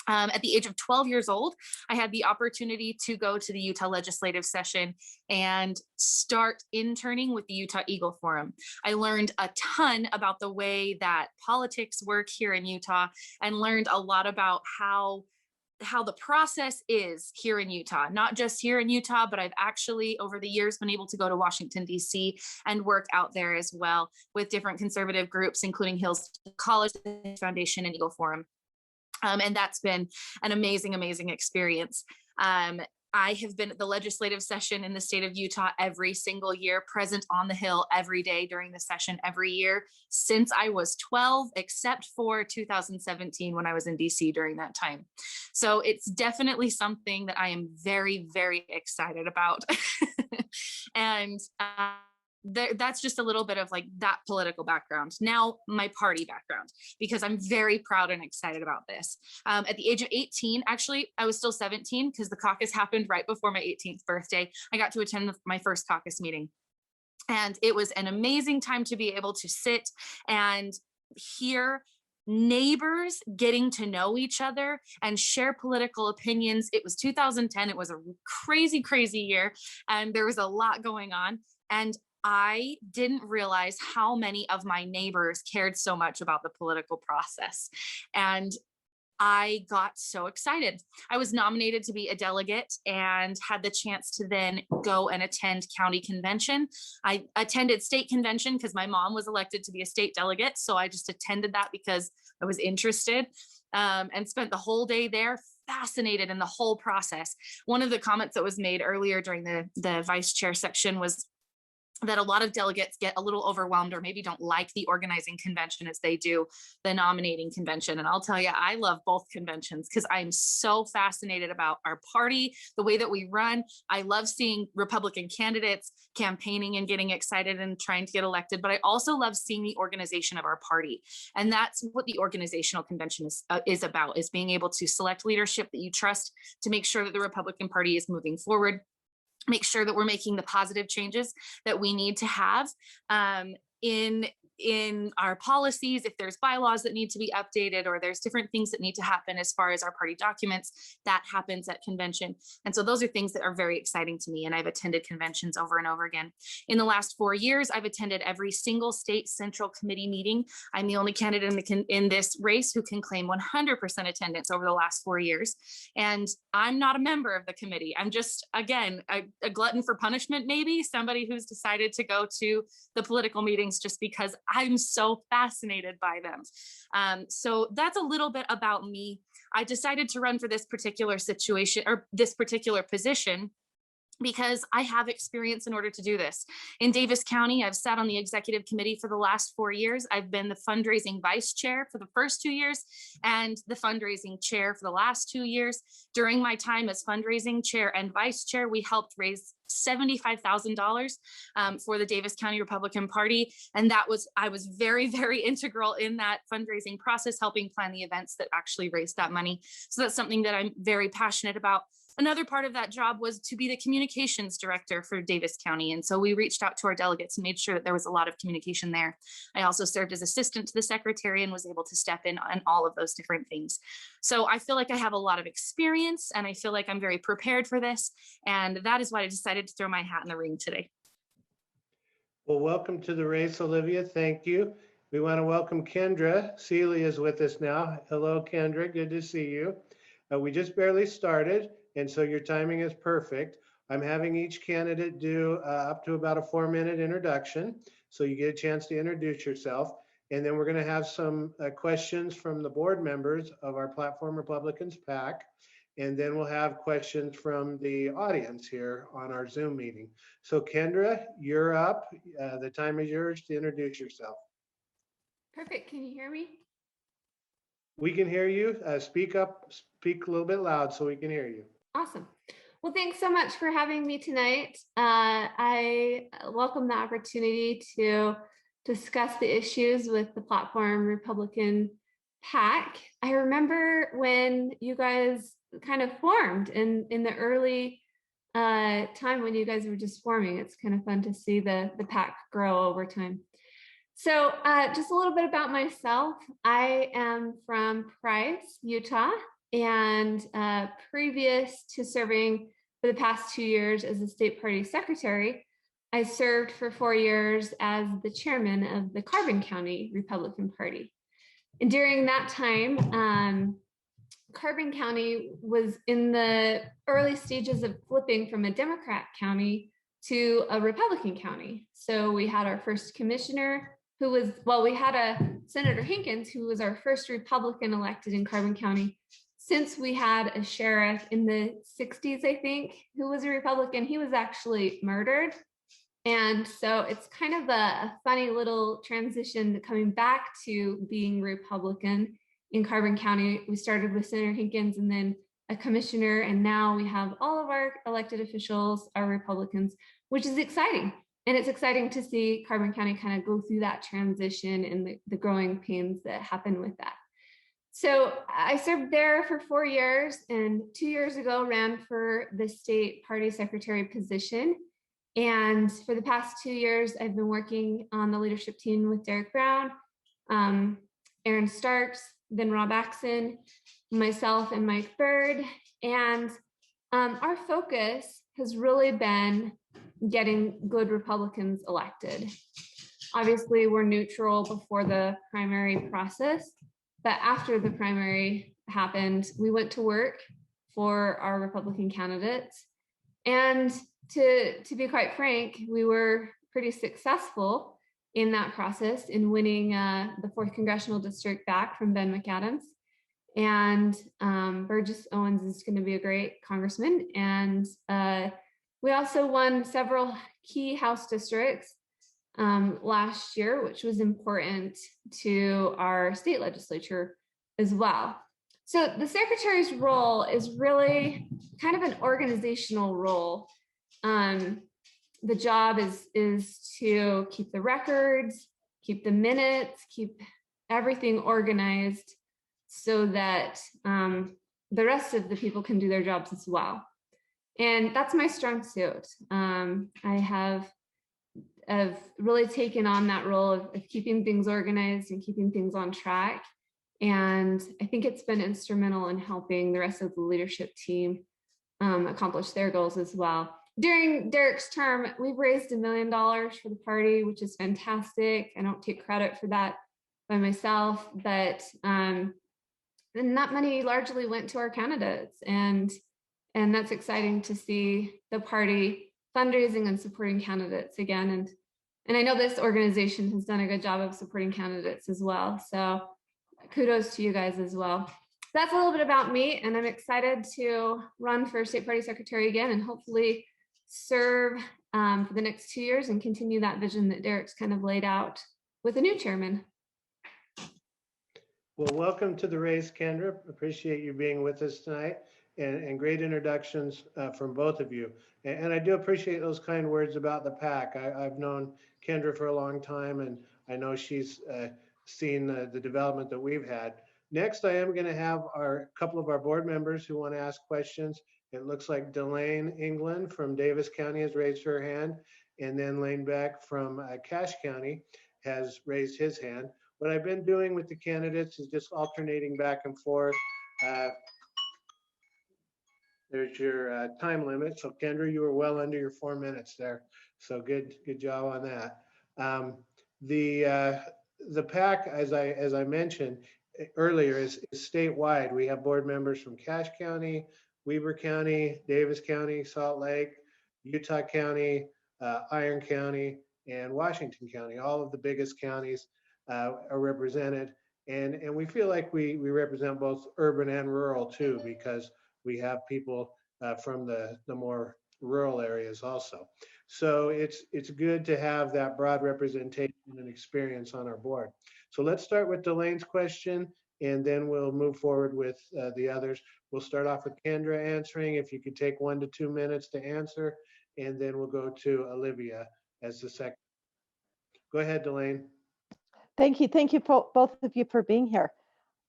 At the age of 12 years old, I had the opportunity to go to the Utah legislative session and start interning with the Utah Eagle Forum. I learned a ton about the way that politics work here in Utah and learned a lot about how the process is here in Utah, not just here in Utah, but I've actually over the years been able to go to Washington, D.C. and work out there as well with different conservative groups, including Hills College Foundation and Eagle Forum. And that's been an amazing, amazing experience. I have been at the legislative session in the state of Utah every single year, present on the Hill every day during the session every year since I was 12, except for 2017 when I was in DC during that time. So it's definitely something that I am very, very excited about. And that's just a little bit of like that political background. Now my party background, because I'm very proud and excited about this. At the age of 18, actually, I was still 17 because the caucus happened right before my 18th birthday. I got to attend my first caucus meeting. And it was an amazing time to be able to sit and hear neighbors getting to know each other and share political opinions. It was 2010. It was a crazy, crazy year. And there was a lot going on. And I didn't realize how many of my neighbors cared so much about the political process. And I got so excited. I was nominated to be a delegate and had the chance to then go and attend county convention. I attended state convention because my mom was elected to be a state delegate. So I just attended that because I was interested, and spent the whole day there, fascinated in the whole process. One of the comments that was made earlier during the vice chair section was that a lot of delegates get a little overwhelmed or maybe don't like the organizing convention as they do the nominating convention. And I'll tell you, I love both conventions because I'm so fascinated about our party, the way that we run. I love seeing Republican candidates campaigning and getting excited and trying to get elected, but I also love seeing the organization of our party. And that's what the organizational convention is about, is being able to select leadership that you trust to make sure that the Republican Party is moving forward, make sure that we're making the positive changes that we need to have in our policies. If there's bylaws that need to be updated or there's different things that need to happen as far as our party documents, that happens at convention. And so those are things that are very exciting to me. And I've attended conventions over and over again. In the last 4 years, I've attended every single state central committee meeting. I'm the only candidate in this race who can claim 100% attendance over the last 4 years. And I'm not a member of the committee. I'm just, again, a glutton for punishment, maybe somebody who's decided to go to the political meetings just because I'm so fascinated by them. So that's a little bit about me. I decided to run for this particular situation or this particular position because I have experience in order to do this. In Davis County, I've sat on the executive committee for the last 4 years. I've been the fundraising vice chair for the first 2 years and the fundraising chair for the last 2 years. During my time as fundraising chair and vice chair, we helped raise $75,000 for the Davis County Republican Party. And I was very, very integral in that fundraising process, helping plan the events that actually raised that money. So that's something that I'm very passionate about. Another part of that job was to be the communications director for Davis County. And so we reached out to our delegates and made sure that there was a lot of communication there. I also served as assistant to the secretary and was able to step in on all of those different things. So I feel like I have a lot of experience and I feel like I'm very prepared for this. And that is why I decided to throw my hat in the ring today. Well, welcome to the race, Olivia. Thank you. We want to welcome Kendra. Celia is with us now. Hello, Kendra. Good to see you. We just barely started, and so your timing is perfect. I'm having each candidate do up to about a 4-minute introduction, so you get a chance to introduce yourself. And then we're going to have some questions from the board members of our Platform Republicans PAC. And then we'll have questions from the audience here on our Zoom meeting. So Kendra, you're up. The time is yours to introduce yourself. Perfect. Can you hear me? We can hear you. Speak up, speak a little bit loud so we can hear you. Awesome. Well, thanks so much for having me tonight. I welcome the opportunity to discuss the issues with the Platform Republican PAC. I remember when you guys kind of formed in the early time when you guys were just forming. It's kind of fun to see the PAC grow over time. So just a little bit about myself. I am from Price, Utah, and previous to serving for the past 2 years as the state party secretary, I served for 4 years as the chairman of the Carbon County Republican Party. And during that time, Carbon County was in the early stages of flipping from a Democrat county to a Republican county. So we had our first commissioner who was, well, we had a Senator Hinkins, who was our first Republican elected in Carbon County. Since we had a sheriff in the 60s, I think, who was a Republican, he was actually murdered. And so it's kind of a funny little transition coming back to being Republican in Carbon County. We started with Senator Hinkins and then a commissioner, and now we have all of our elected officials are Republicans, which is exciting. And it's exciting to see Carbon County kind of go through that transition and the growing pains that happen with that. So I served there for 4 years, and 2 years ago ran for the state party secretary position. And for the past 2 years, I've been working on the leadership team with Derek Brown, Aaron Starks, then Rob Axon, myself, and Mike Bird. And our focus has really been getting good Republicans elected. Obviously, we're neutral before the primary process, but after the primary happened, we went to work for our Republican candidates. And to be quite frank, we were pretty successful in that process in winning the 4th Congressional District back from Ben McAdams. And Burgess Owens is going to be a great congressman. And we also won several key House districts last year, which was important to our state legislature as well. So the secretary's role is really kind of an organizational role. The job is to keep the records, keep the minutes, keep everything organized so that the rest of the people can do their jobs as well. And that's my strong suit. I have really taken on that role of keeping things organized and keeping things on track. And I think it's been instrumental in helping the rest of the leadership team accomplish their goals as well. During Derek's term, we've raised $1 million for the party, which is fantastic. I don't take credit for that by myself, but and that money largely went to our candidates. And that's exciting to see the party fundraising and supporting candidates again. And I know this organization has done a good job of supporting candidates as well. So kudos to you guys as well. That's a little bit about me, and I'm excited to run for state party secretary again and hopefully serve for the next 2 years and continue that vision that Derek's kind of laid out with a new chairman. Well, welcome to the race, Kendra. Appreciate you being with us tonight, and great introductions from both of you. And I do appreciate those kind words about the PAC. I've known Kendra for a long time, and I know she's seen the development that we've had. Next, I am going to have a couple of our board members who want to ask questions. It looks like Delane England from Davis County has raised her hand, and then Lane Beck from Cache County has raised his hand. What I've been doing with the candidates is just alternating back and forth. There's your time limit. So Kendra, you were well under your 4 minutes there. So good job on that. The PAC, as I mentioned earlier, is statewide. We have board members from Cache County, Weber County, Davis County, Salt Lake, Utah County, Iron County, and Washington County. All of the biggest counties are represented. And we feel like we represent both urban and rural too, because we have people from the more rural areas also. So it's good to have that broad representation and experience on our board. So let's start with Delane's question, and then we'll move forward with the others. We'll start off with Kendra answering, if you could take 1 to 2 minutes to answer, and then we'll go to Olivia as the second. Go ahead, Delane. Thank you both of you for being here.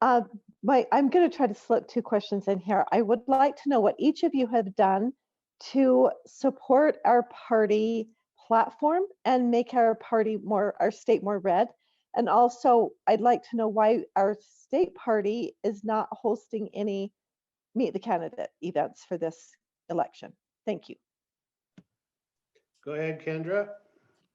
I'm going to try to slip 2 questions in here. I would like to know what each of you have done to support our party platform and make our state more red. And also, I'd like to know why our state party is not hosting any Meet the Candidate events for this election. Thank you. Go ahead, Kendra.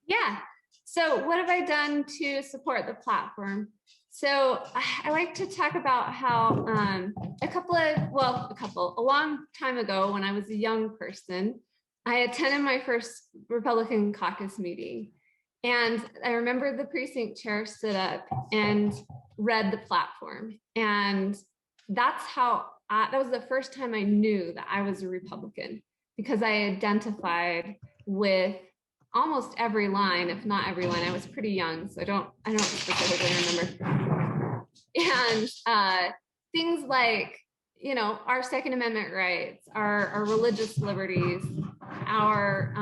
Yeah. So what have I done to support the platform? So I like to talk about how a long time ago when I was a young person, I attended my first Republican caucus meeting. And I remember the precinct chair stood up and read the platform. And that's how, that was the first time I knew that I was a Republican, because I identified with almost every line, if not every line. I was pretty young, so I don't specifically remember. And things like, our Second Amendment rights, our religious liberties, our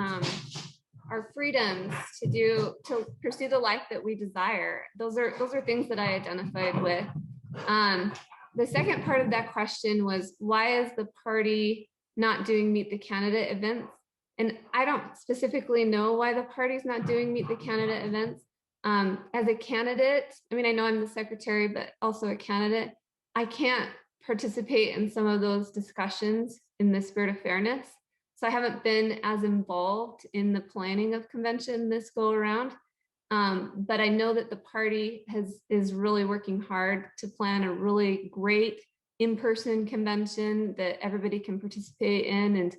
freedoms to pursue the life that we desire. Those are things that I identified with. The second part of that question was, why is the party not doing Meet the Candidate events? And I don't specifically know why the party's not doing Meet the Candidate events. As a candidate, I know I'm the secretary, but also a candidate, I can't participate in some of those discussions in the spirit of fairness. So I haven't been as involved in the planning of convention this go around. But I know that the party is really working hard to plan a really great in-person convention that everybody can participate in, and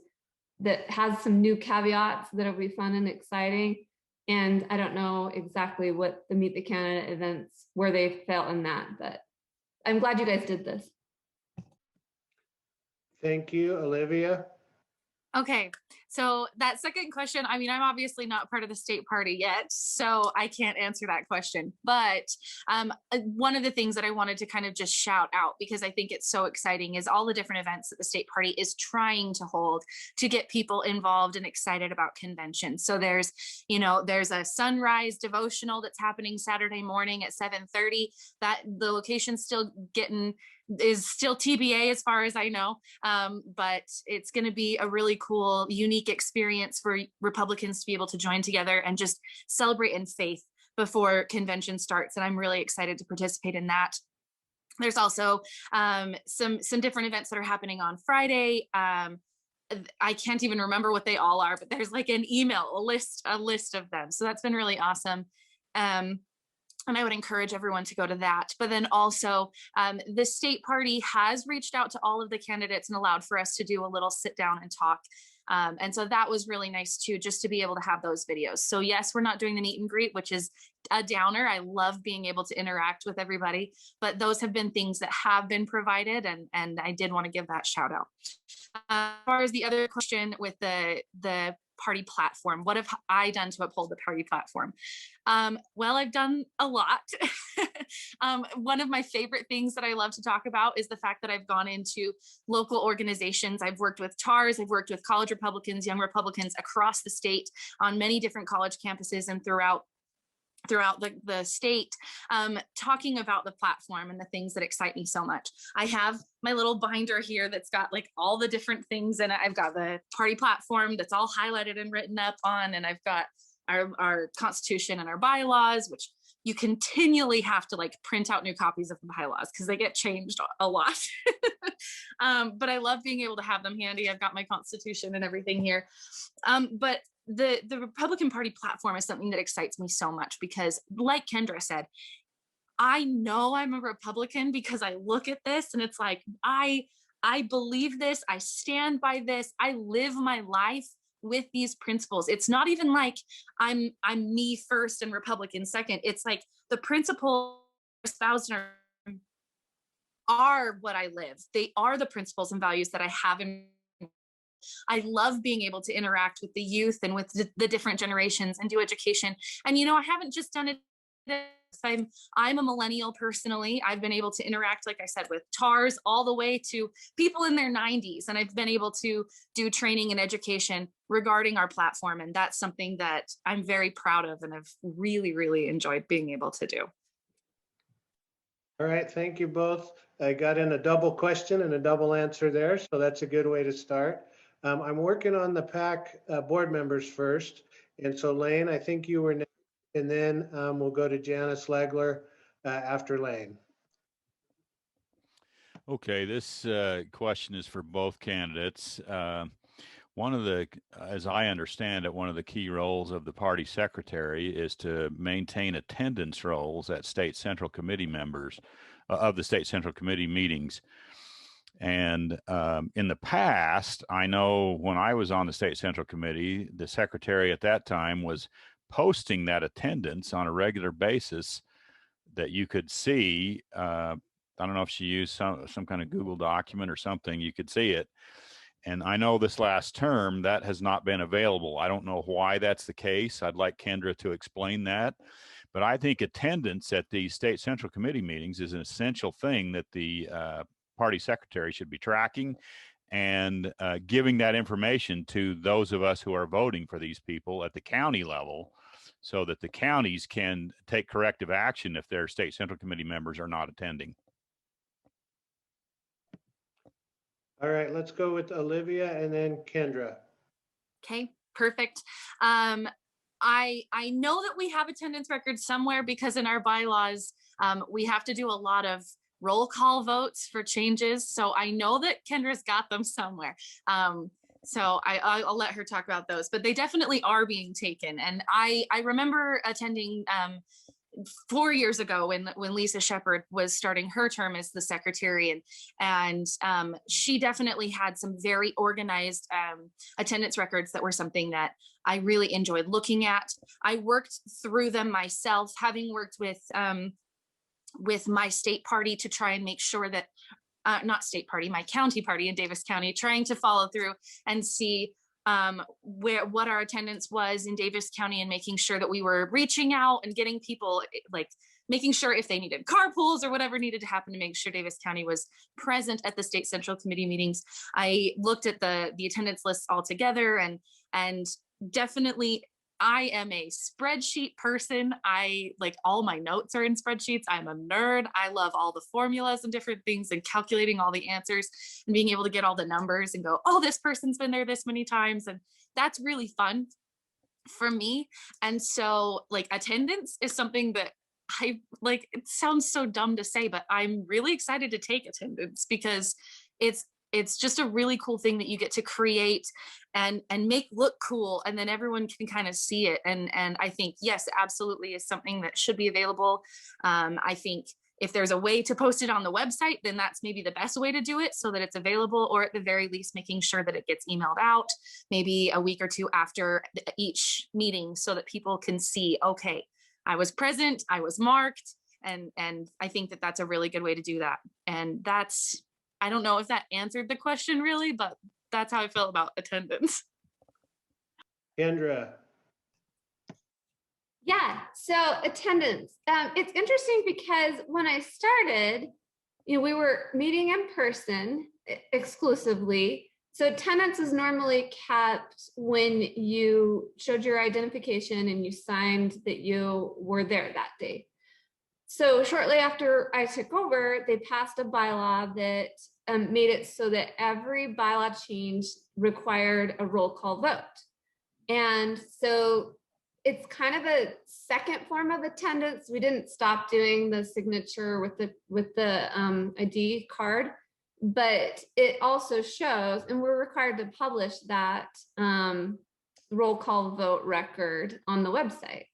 that has some new caveats that'll be fun and exciting. And I don't know exactly what the Meet the Candidate events, where they fell in that, but I'm glad you guys did this. Thank you, Olivia. Okay, so that second question, I'm obviously not part of the state party yet, so I can't answer that question. But one of the things that I wanted to kind of just shout out, because I think it's so exciting, is all the different events that the state party is trying to hold to get people involved and excited about convention. So there's a sunrise devotional that's happening Saturday morning at 7:30. That the location's is still TBA as far as I know, but it's going to be a really cool, unique experience for Republicans to be able to join together and just celebrate in faith before convention starts. And I'm really excited to participate in that. There's also some different events that are happening on Friday. I can't even remember what they all are, but there's like an email, a list of them. So that's been really awesome. And I would encourage everyone to go to that. But then also the state party has reached out to all of the candidates and allowed for us to do a little sit down and talk. And so that was really nice too, just to be able to have those videos. So yes, we're not doing the meet and greet, which is a downer. I love being able to interact with everybody, but those have been things that have been provided, and I did want to give that shout out. As far as the other question with the party platform. What have I done to uphold the party platform? Well, I've done a lot. One of my favorite things that I love to talk about is the fact that I've gone into local organizations. I've worked with TARs, I've worked with college Republicans, young Republicans across the state on many different college campuses and throughout the state, talking about the platform and the things that excite me so much. I have my little binder here that's got like all the different things in it. I've got the party platform that's all highlighted and written up on, and I've got our constitution and our bylaws, which you continually have to like print out new copies of the bylaws because they get changed a lot. But I love being able to have them handy. I've got my constitution and everything here. But the Republican Party platform is something that excites me so much because, like Kendra said, I know I'm a Republican because I look at this and it's like, I believe this, I stand by this, I live my life with these principles. It's not even like I'm me first and Republican second. It's like the principles espoused are what I live. They are the principles and values that I have in. I love being able to interact with the youth and with the different generations and do education. And, I haven't just done it. I'm a millennial personally. I've been able to interact, like I said, with TARs all the way to people in their 90s. And I've been able to do training and education regarding our platform. And that's something that I'm very proud of and have really, really enjoyed being able to do. All right, thank you both. I got in a double question and a double answer there, so that's a good way to start. I'm working on the PAC board members first. And so Lane, I think you were next, and then we'll go to Janice Legler after Lane. Okay, this question is for both candidates. As I understand it, one of the key roles of the party secretary is to maintain attendance rolls at state central committee members of the state central committee meetings. And in the past, I know when I was on the state central committee, the secretary at that time was posting that attendance on a regular basis that you could see. I don't know if she used some kind of Google document or something, you could see it. And I know this last term that has not been available. I don't know why that's the case. I'd like Kendra to explain that. But I think attendance at the state central committee meetings is an essential thing that the party secretary should be tracking and giving that information to those of us who are voting for these people at the county level so that the counties can take corrective action if their state central committee members are not attending. All right, let's go with Olivia and then Kendra. Okay, perfect. I know that we have attendance records somewhere because in our bylaws, we have to do a lot of roll call votes for changes. So I know that Kendra's got them somewhere. So I'll let her talk about those, but they definitely are being taken. And I remember attending 4 years ago when Lisa Shepard was starting her term as the secretary, and she definitely had some very organized attendance records that were something that I really enjoyed looking at. I worked through them myself, having worked with my state party to try and make sure that not state party, my county party in Davis County, trying to follow through and see what our attendance was in Davis County and making sure that we were reaching out and getting people, like making sure if they needed carpools or whatever needed to happen to make sure Davis County was present at the state central committee meetings. I looked at the attendance lists all together and definitely I am a spreadsheet person. I like all my notes are in spreadsheets. I'm a nerd. I love all the formulas and different things and calculating all the answers and being able to get all the numbers and go, oh, this person's been there this many times. And that's really fun for me. And so like attendance is something that I like, it sounds so dumb to say, but I'm really excited to take attendance because it's just a really cool thing that you get to create and make look cool, and then everyone can kind of see it. And I think, yes, absolutely is something that should be available. I think if there's a way to post it on the website, then that's maybe the best way to do it so that it's available, or at the very least, making sure that it gets emailed out maybe a week or two after each meeting so that people can see, okay, I was present, I was marked. And I think that that's a really good way to do that. And that's, I don't know if that answered the question really, but that's how I feel about attendance. Kendra. Yeah, so attendance. It's interesting because when I started, we were meeting in person exclusively. So attendance is normally kept when you showed your identification and you signed that you were there that day. So shortly after I took over, they passed a bylaw that made it so that every bylaw change required a roll call vote. And so it's kind of a second form of attendance. We didn't stop doing the signature with the ID card, but it also shows, and we're required to publish that roll call vote record on the website.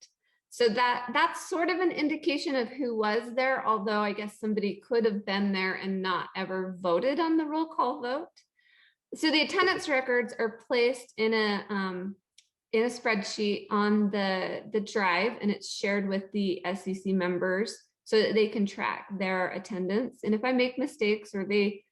So that's sort of an indication of who was there, although I guess somebody could have been there and not ever voted on the roll call vote. So the attendance records are placed in a spreadsheet on the drive, and it's shared with the SEC members so that they can track their attendance. And if I make mistakes or they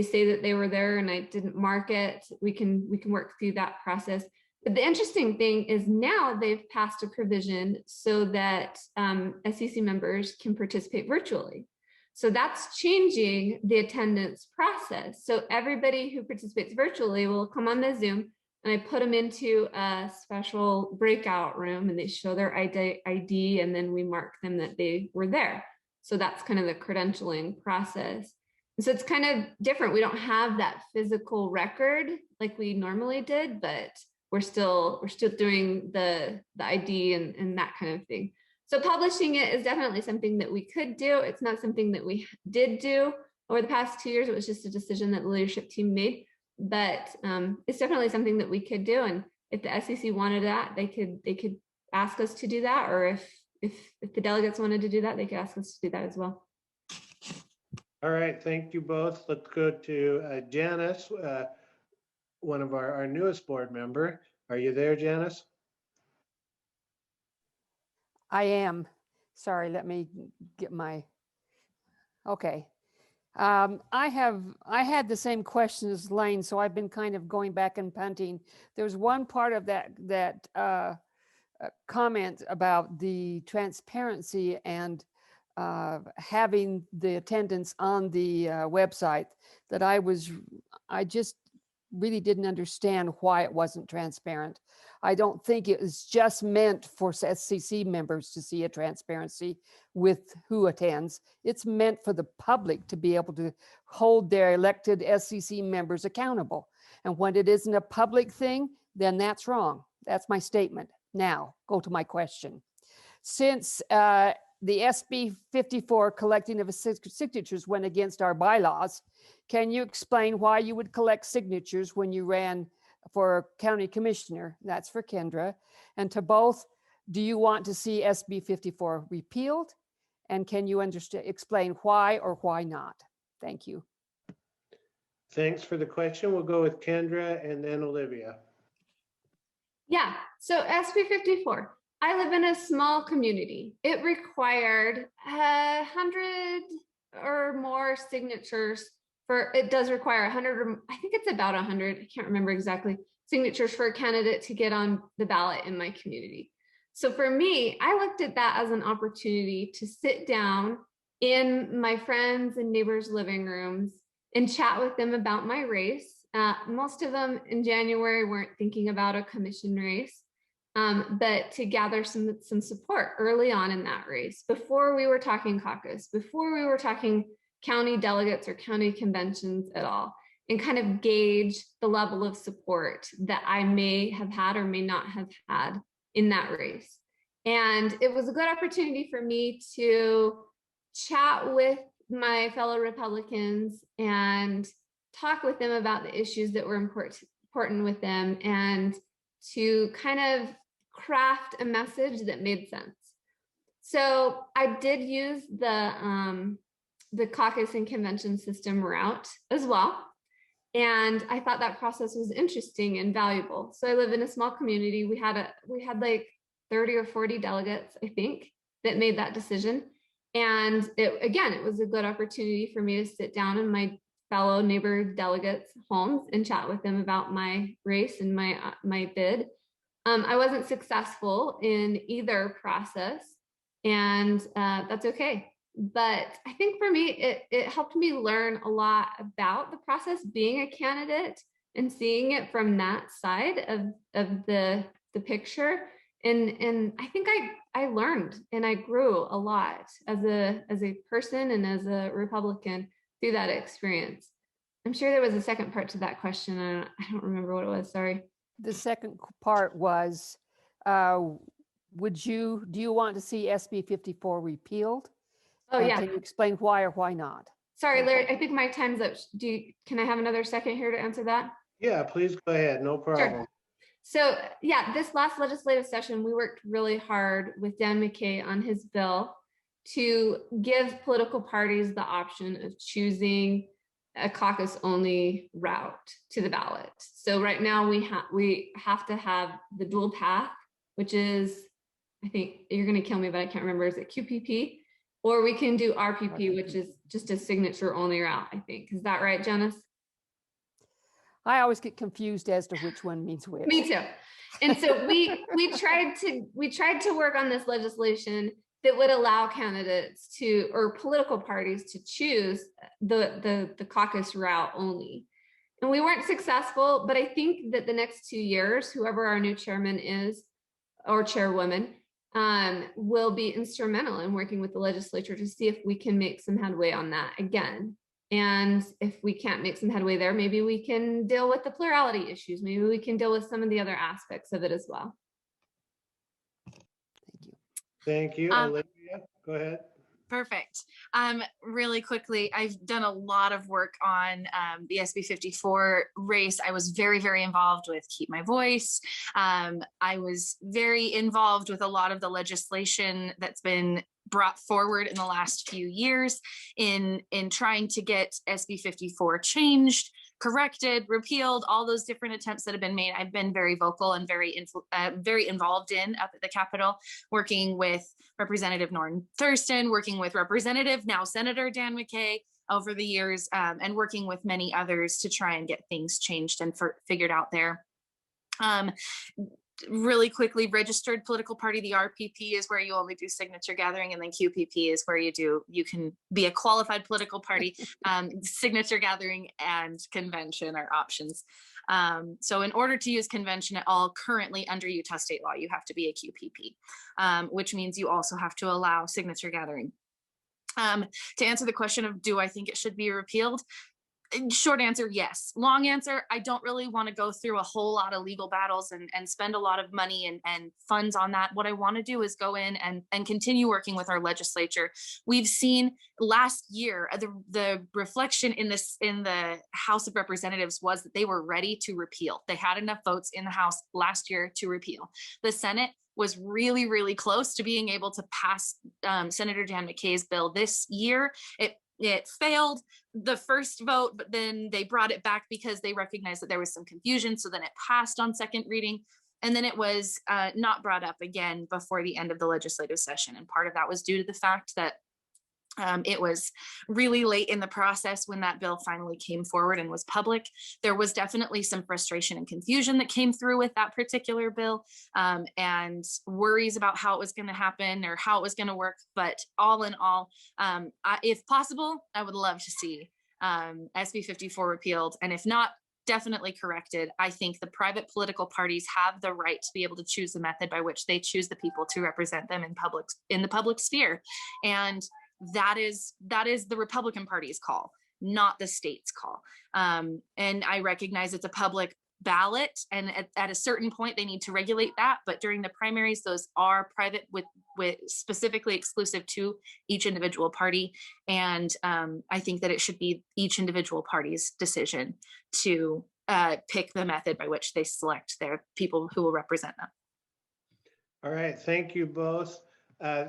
say that they were there and I didn't mark it, we can work through that process. But the interesting thing is now they've passed a provision so that SEC members can participate virtually. So that's changing the attendance process. So everybody who participates virtually will come on the Zoom, and I put them into a special breakout room and they show their ID, and then we mark them that they were there. So that's kind of the credentialing process. And so it's kind of different. We don't have that physical record like we normally did, but we're still doing the ID and that kind of thing. So publishing it is definitely something that we could do. It's not something that we did do over the past 2 years. It was just a decision that the leadership team made. But it's definitely something that we could do, and if the SEC wanted that, they could ask us to do that, or if the delegates wanted to do that, they could ask us to do that as well. All right, thank you both. Let's go to Janice, one of our newest board member. Are you there, Janice? I am. Sorry, let me get my, okay. I had the same question as Lane, so I've been kind of going back and punting. There's one part of that comment about the transparency and having the attendance on the website that I just really didn't understand why it wasn't transparent. I don't think it was just meant for SCC members to see a transparency with who attends. It's meant for the public to be able to hold their elected SCC members accountable. And when it isn't a public thing, then that's wrong. That's my statement. Now, go to my question. Since the SB 54 collecting of signatures went against our bylaws, can you explain why you would collect signatures when you ran for county commissioner? That's for Kendra. And to both, do you want to see SB 54 repealed? And can you explain why or why not? Thank you. Thanks for the question. We'll go with Kendra and then Olivia. Yeah, so SB 54. I live in a small community. It required 100 or more signatures it does require 100, or I think it's about 100, I can't remember exactly, signatures for a candidate to get on the ballot in my community. So for me, I looked at that as an opportunity to sit down in my friends and neighbors' living rooms and chat with them about my race. Most of them in January weren't thinking about a commission race, but to gather some support early on in that race, before we were talking caucus, before we were talking county delegates or county conventions at all, and kind of gauge the level of support that I may have had or may not have had in that race. And it was a good opportunity for me to chat with my fellow Republicans and talk with them about the issues that were important with them, and to kind of craft a message that made sense. So I did use the caucus and convention system route as well. And I thought that process was interesting and valuable. So I live in a small community. We had like 30 or 40 delegates, I think, that made that decision. And it was a good opportunity for me to sit down in my fellow neighbor delegates' homes and chat with them about my race and my bid. I wasn't successful in either process, and that's okay. But I think for me, it helped me learn a lot about the process being a candidate and seeing it from that side of the picture. And I think I learned and I grew a lot as a person and as a Republican through that experience. I'm sure there was a second part to that question. I don't remember what it was. Sorry. The second part was, do you want to see SB 54 repealed? Oh, And yeah. Can you explain why or why not? Sorry, Larry, I think my time's up. Can I have another second here to answer that? Yeah, please go ahead. No problem. Sure. So yeah, this last legislative session, we worked really hard with Dan McKay on his bill to give political parties the option of choosing a caucus only route to the ballot. So right now we have to have the dual path, which is, I think you're going to kill me, but I can't remember. Is it QPP? Or we can do RPP, which is just a signature only route, I think. Is that right, Janice? I always get confused as to which one means which. Me too. And so we tried to work on this legislation that would allow candidates to, or political parties to choose the caucus route only. And we weren't successful, but I think that the next 2 years, whoever our new chairman is or chairwoman, will be instrumental in working with the legislature to see if we can make some headway on that again. And if we can't make some headway there, maybe we can deal with the plurality issues. Maybe we can deal with some of the other aspects of it as well. Thank you. Olivia, go ahead. Perfect. Really quickly, I've done a lot of work on the SB 54 race. I was very, very involved with Keep My Voice. I was very involved with a lot of the legislation that's been brought forward in the last few years in trying to get SB 54 changed, corrected, repealed, all those different attempts that have been made. I've been very vocal and very involved in up at the Capitol, working with Representative Norton Thurston, working with Representative, now Senator Dan McKay over the years, and working with many others to try and get things changed and figured out there. Really quickly, registered political party, the RPP is where you only do signature gathering, and then QPP is where you can be a qualified political party. Signature gathering and convention are options. So in order to use convention at all, currently under Utah state law, you have to be a QPP, which means you also have to allow signature gathering. To answer the question of, do I think it should be repealed? Short answer, yes. Long answer, I don't really want to go through a whole lot of legal battles and spend a lot of money and funds on that. What I want to do is go in and continue working with our legislature. We've seen last year, the reflection in the House of Representatives was that they were ready to repeal. They had enough votes in the House last year to repeal. The Senate was really, really close to being able to pass Senator Dan McKay's bill this year. It failed the first vote, but then they brought it back because they recognized that there was some confusion. So then it passed on second reading, and then it was not brought up again before the end of the legislative session. And part of that was due to the fact that it was really late in the process when that bill finally came forward and was public. There was definitely some frustration and confusion that came through with that particular bill, and worries about how it was going to happen or how it was going to work. But all in all, if possible, I would love to see SB 54 repealed. And if not, definitely corrected. I think the private political parties have the right to be able to choose the method by which they choose the people to represent them in the public sphere. And that is the Republican Party's call, not the state's call. And I recognize it's a public ballot, and at a certain point they need to regulate that. But during the primaries, those are private with specifically exclusive to each individual party. And I think that it should be each individual party's decision to pick the method by which they select their people who will represent them. All right, thank you both.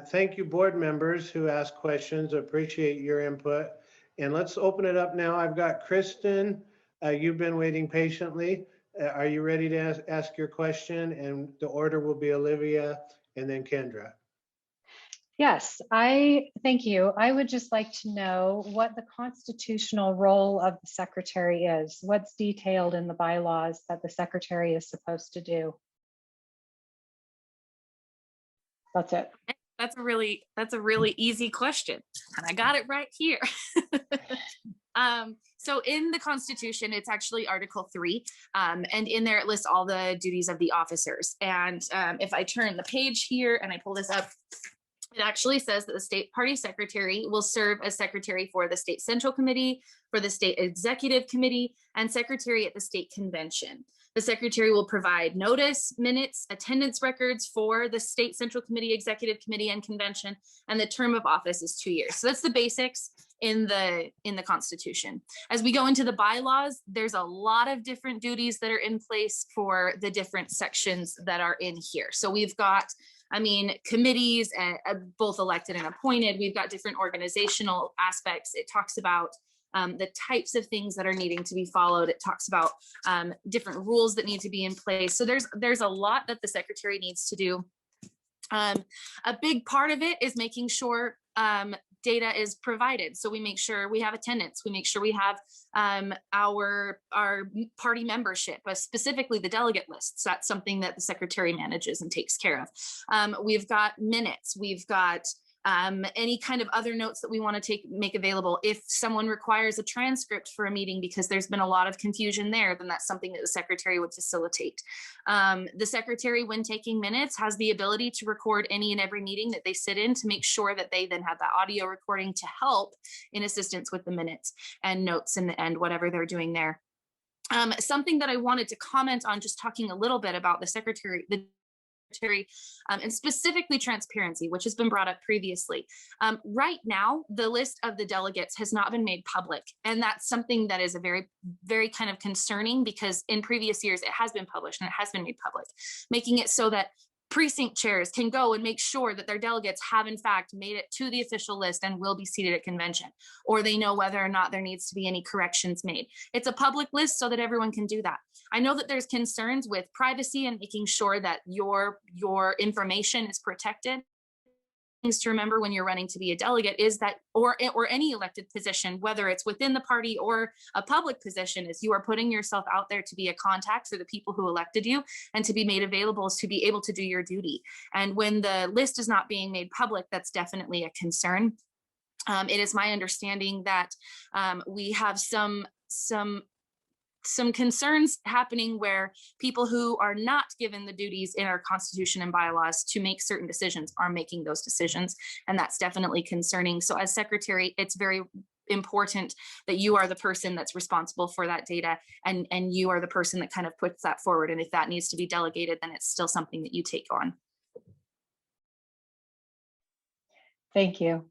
Thank you, board members who asked questions. Appreciate your input. And let's open it up now. I've got Kristen. You've been waiting patiently. Are you ready to ask your question? And the order will be Olivia and then Kendra. Yes, thank you. I would just like to know what the constitutional role of the secretary is. What's detailed in the bylaws that the secretary is supposed to do? That's it. That's a really easy question, and I got it right here. So in the Constitution, it's actually Article 3, and in there it lists all the duties of the officers. And if I turn the page here and I pull this up, it actually says that the state party secretary will serve as secretary for the state central committee, for the state executive committee, and secretary at the state convention. The secretary will provide notice, minutes, attendance records for the state central committee, executive committee, and convention, and the term of office is 2 years. So that's the basics in the Constitution. As we go into the bylaws, there's a lot of different duties that are in place for the different sections that are in here. So we've got, committees, both elected and appointed. We've got different organizational aspects. It talks about the types of things that are needing to be followed. It talks about different rules that need to be in place. So there's a lot that the secretary needs to do. A big part of it is making sure data is provided. So we make sure we have attendance. We make sure we have our party membership, specifically the delegate lists. That's something that the secretary manages and takes care of. We've got minutes. We've got any kind of other notes that we want to make available. If someone requires a transcript for a meeting because there's been a lot of confusion there, then that's something that the secretary would facilitate. The secretary, when taking minutes, has the ability to record any and every meeting that they sit in to make sure that they then have that audio recording to help in assistance with the minutes and notes and whatever they're doing there. Something that I wanted to comment on, just talking a little bit about the secretary, and specifically transparency, which has been brought up previously. Right now, the list of the delegates has not been made public. And that's something that is a very, very kind of concerning, because in previous years, it has been published and it has been made public, making it so that precinct chairs can go and make sure that their delegates have in fact made it to the official list and will be seated at convention, or they know whether or not there needs to be any corrections made. It's a public list so that everyone can do that. I know that there's concerns with privacy and making sure that your information is protected. Things to remember when you're running to be a delegate is that, or any elected position, whether it's within the party or a public position, is you are putting yourself out there to be a contact for the people who elected you and to be made available to be able to do your duty. And when the list is not being made public, that's definitely a concern. It is my understanding that we have some concerns happening where people who are not given the duties in our Constitution and bylaws to make certain decisions are making those decisions. And that's definitely concerning. So as secretary, it's very important that you are the person that's responsible for that data, and you are the person that kind of puts that forward. And if that needs to be delegated, then it's still something that you take on. Thank you.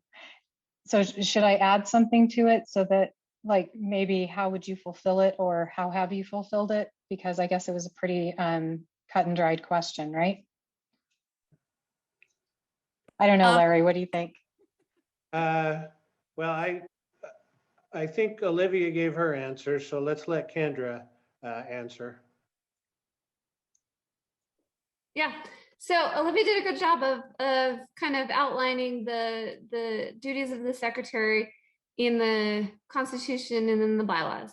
So should I add something to it so that, like, maybe how would you fulfill it, or how have you fulfilled it? Because I guess it was a pretty cut and dried question, right? I don't know, Larry, what do you think? Well, I think Olivia gave her answer, so let's let Kendra answer. Yeah, so Olivia did a good job of kind of outlining the duties of the secretary in the Constitution and in the bylaws.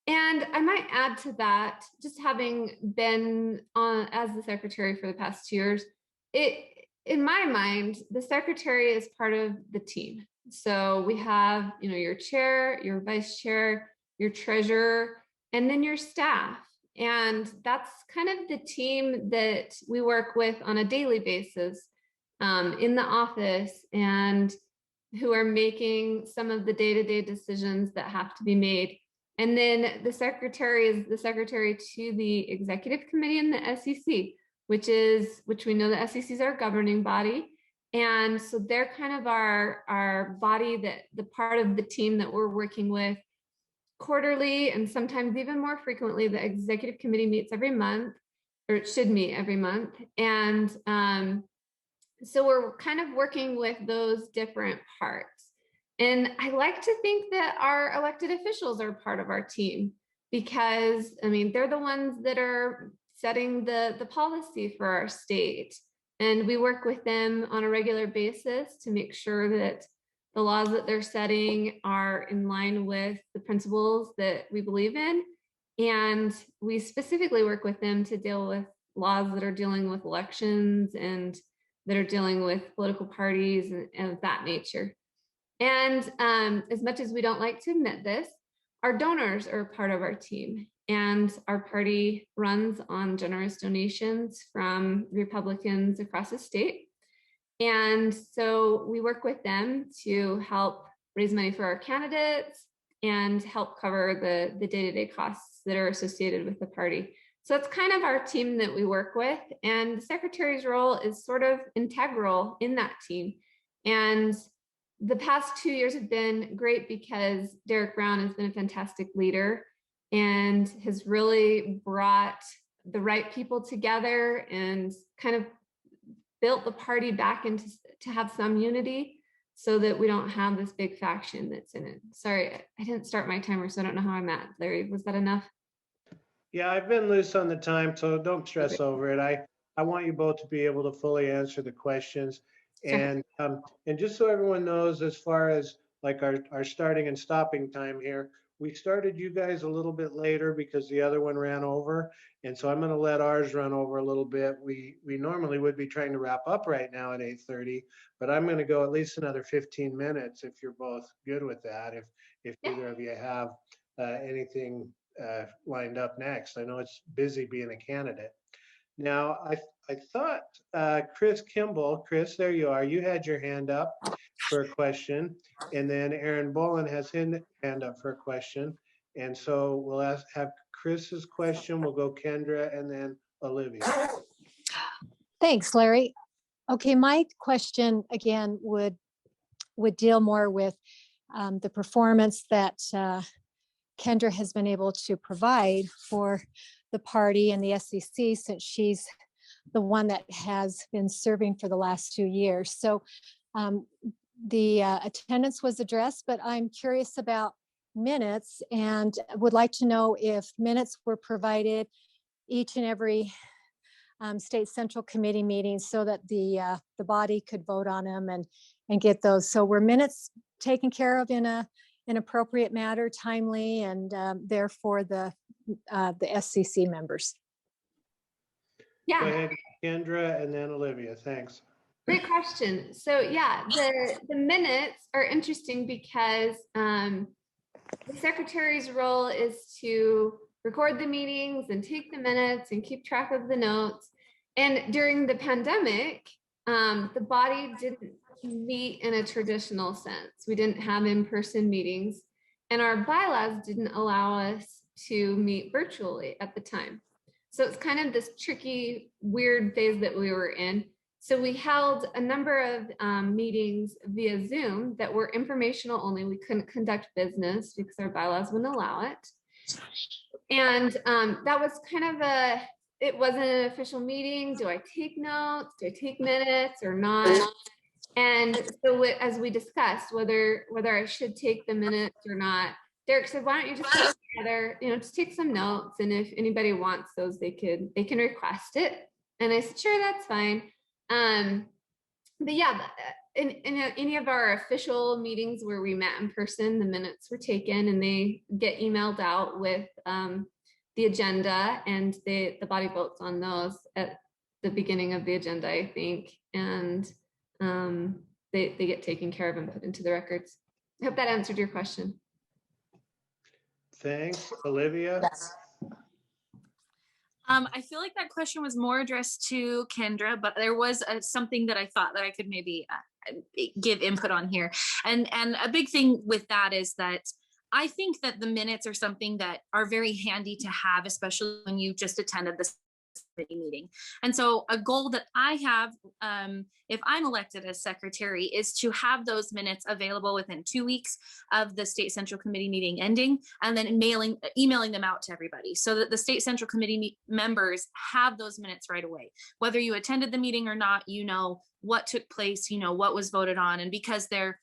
And I might add to that, just having been on as the secretary for the past 2 years, in my mind, the secretary is part of the team. So we have, your chair, your vice chair, your treasurer, and then your staff. And that's kind of the team that we work with on a daily basis in the office, and who are making some of the day-to-day decisions that have to be made. And then the secretary is the secretary to the executive committee and the SEC, which we know the SEC is our governing body. And so they're kind of our body, that the part of the team that we're working with quarterly, and sometimes even more frequently. The executive committee meets every month, or it should meet every month. And so we're kind of working with those different parts. And I like to think that our elected officials are part of our team, because they're the ones that are setting the policy for our state. And we work with them on a regular basis to make sure that the laws that they're setting are in line with the principles that we believe in. And we specifically work with them to deal with laws that are dealing with elections and that are dealing with political parties and of that nature. And as much as we don't like to admit this, our donors are part of our team, and our party runs on generous donations from Republicans across the state. And so we work with them to help raise money for our candidates and help cover the day-to-day costs that are associated with the party. So it's kind of our team that we work with, and the secretary's role is sort of integral in that team. And the past 2 years have been great because Derek Brown has been a fantastic leader and has really brought the right people together and kind of built the party back into to have some unity so that we don't have this big faction that's in it. Sorry, I didn't start my timer, so I don't know how I'm at. Larry, was that enough? Yeah, I've been loose on the time, so don't stress over it. I want you both to be able to fully answer the questions. Sure. And just so everyone knows, as far as like our starting and stopping time here, we started you guys a little bit later because the other one ran over. And so I'm going to let ours run over a little bit. We normally would be trying to wrap up right now at 8:30, but I'm going to go at least another 15 minutes if you're both good with that. If either of you have anything lined up next. I know it's busy being a candidate. Now, I thought Chris Kimball, Chris, there you are. You had your hand up for a question. And then Aaron Bolin has his hand up for a question. And so we'll have Chris's question. We'll go Kendra and then Olivia. Thanks, Larry. Okay, my question again would deal more with the performance that Kendra has been able to provide for the party and the SEC since she's the one that has been serving for the last 2 years. So the attendance was addressed, but I'm curious about minutes and would like to know if minutes were provided each and every state central committee meeting so that the body could vote on them and get those. So were minutes taken care of in an appropriate manner, timely, and therefore the SCC members? Yeah. Go ahead, Kendra, and then Olivia. Thanks. Great question. So yeah, the minutes are interesting because the secretary's role is to record the meetings and take the minutes and keep track of the notes. And during the pandemic, the body didn't meet in a traditional sense. We didn't have in-person meetings, and our bylaws didn't allow us to meet virtually at the time. So it's kind of this tricky, weird phase that we were in. So we held a number of meetings via Zoom that were informational only. We couldn't conduct business because our bylaws wouldn't allow it. And that was kind of it wasn't an official meeting. Do I take notes? Do I take minutes or not? And so as we discussed whether I should take the minutes or not, Derek said, why don't you just put it together, just take some notes. And if anybody wants those, they can request it. And I said, sure, that's fine. But yeah, in any of our official meetings where we met in person, the minutes were taken and they get emailed out with the agenda, and the body votes on those at the beginning of the agenda, I think. And they get taken care of and put into the records. I hope that answered your question. Thanks, Olivia. Yes. I feel like that question was more addressed to Kendra, but there was something that I thought that I could maybe give input on here. And a big thing with that is that I think that the minutes are something that are very handy to have, especially when you just attended this committee meeting. And so a goal that I have, if I'm elected as secretary, is to have those minutes available within 2 weeks of the state central committee meeting ending, and then emailing them out to everybody so that the state central committee members have those minutes right away. Whether you attended the meeting or not, you know what took place, you know what was voted on, and because there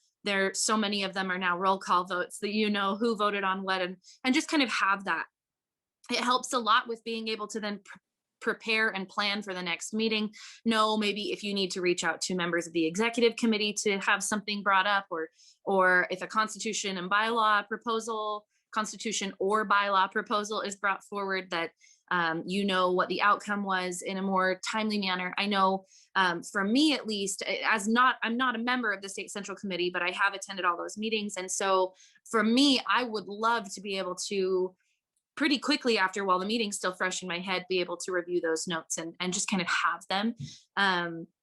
so many of them are now roll call votes, that you know who voted on what, and just kind of have that. It helps a lot with being able to then prepare and plan for the next meeting. Know maybe if you need to reach out to members of the executive committee to have something brought up, or if a constitution or bylaw proposal is brought forward, that You know what the outcome was in a more timely manner. I know for me, at least, I'm not a member of the State Central Committee, but I have attended all those meetings. And so for me, I would love to be able to pretty quickly after, while the meeting's still fresh in my head, be able to review those notes and just kind of have them.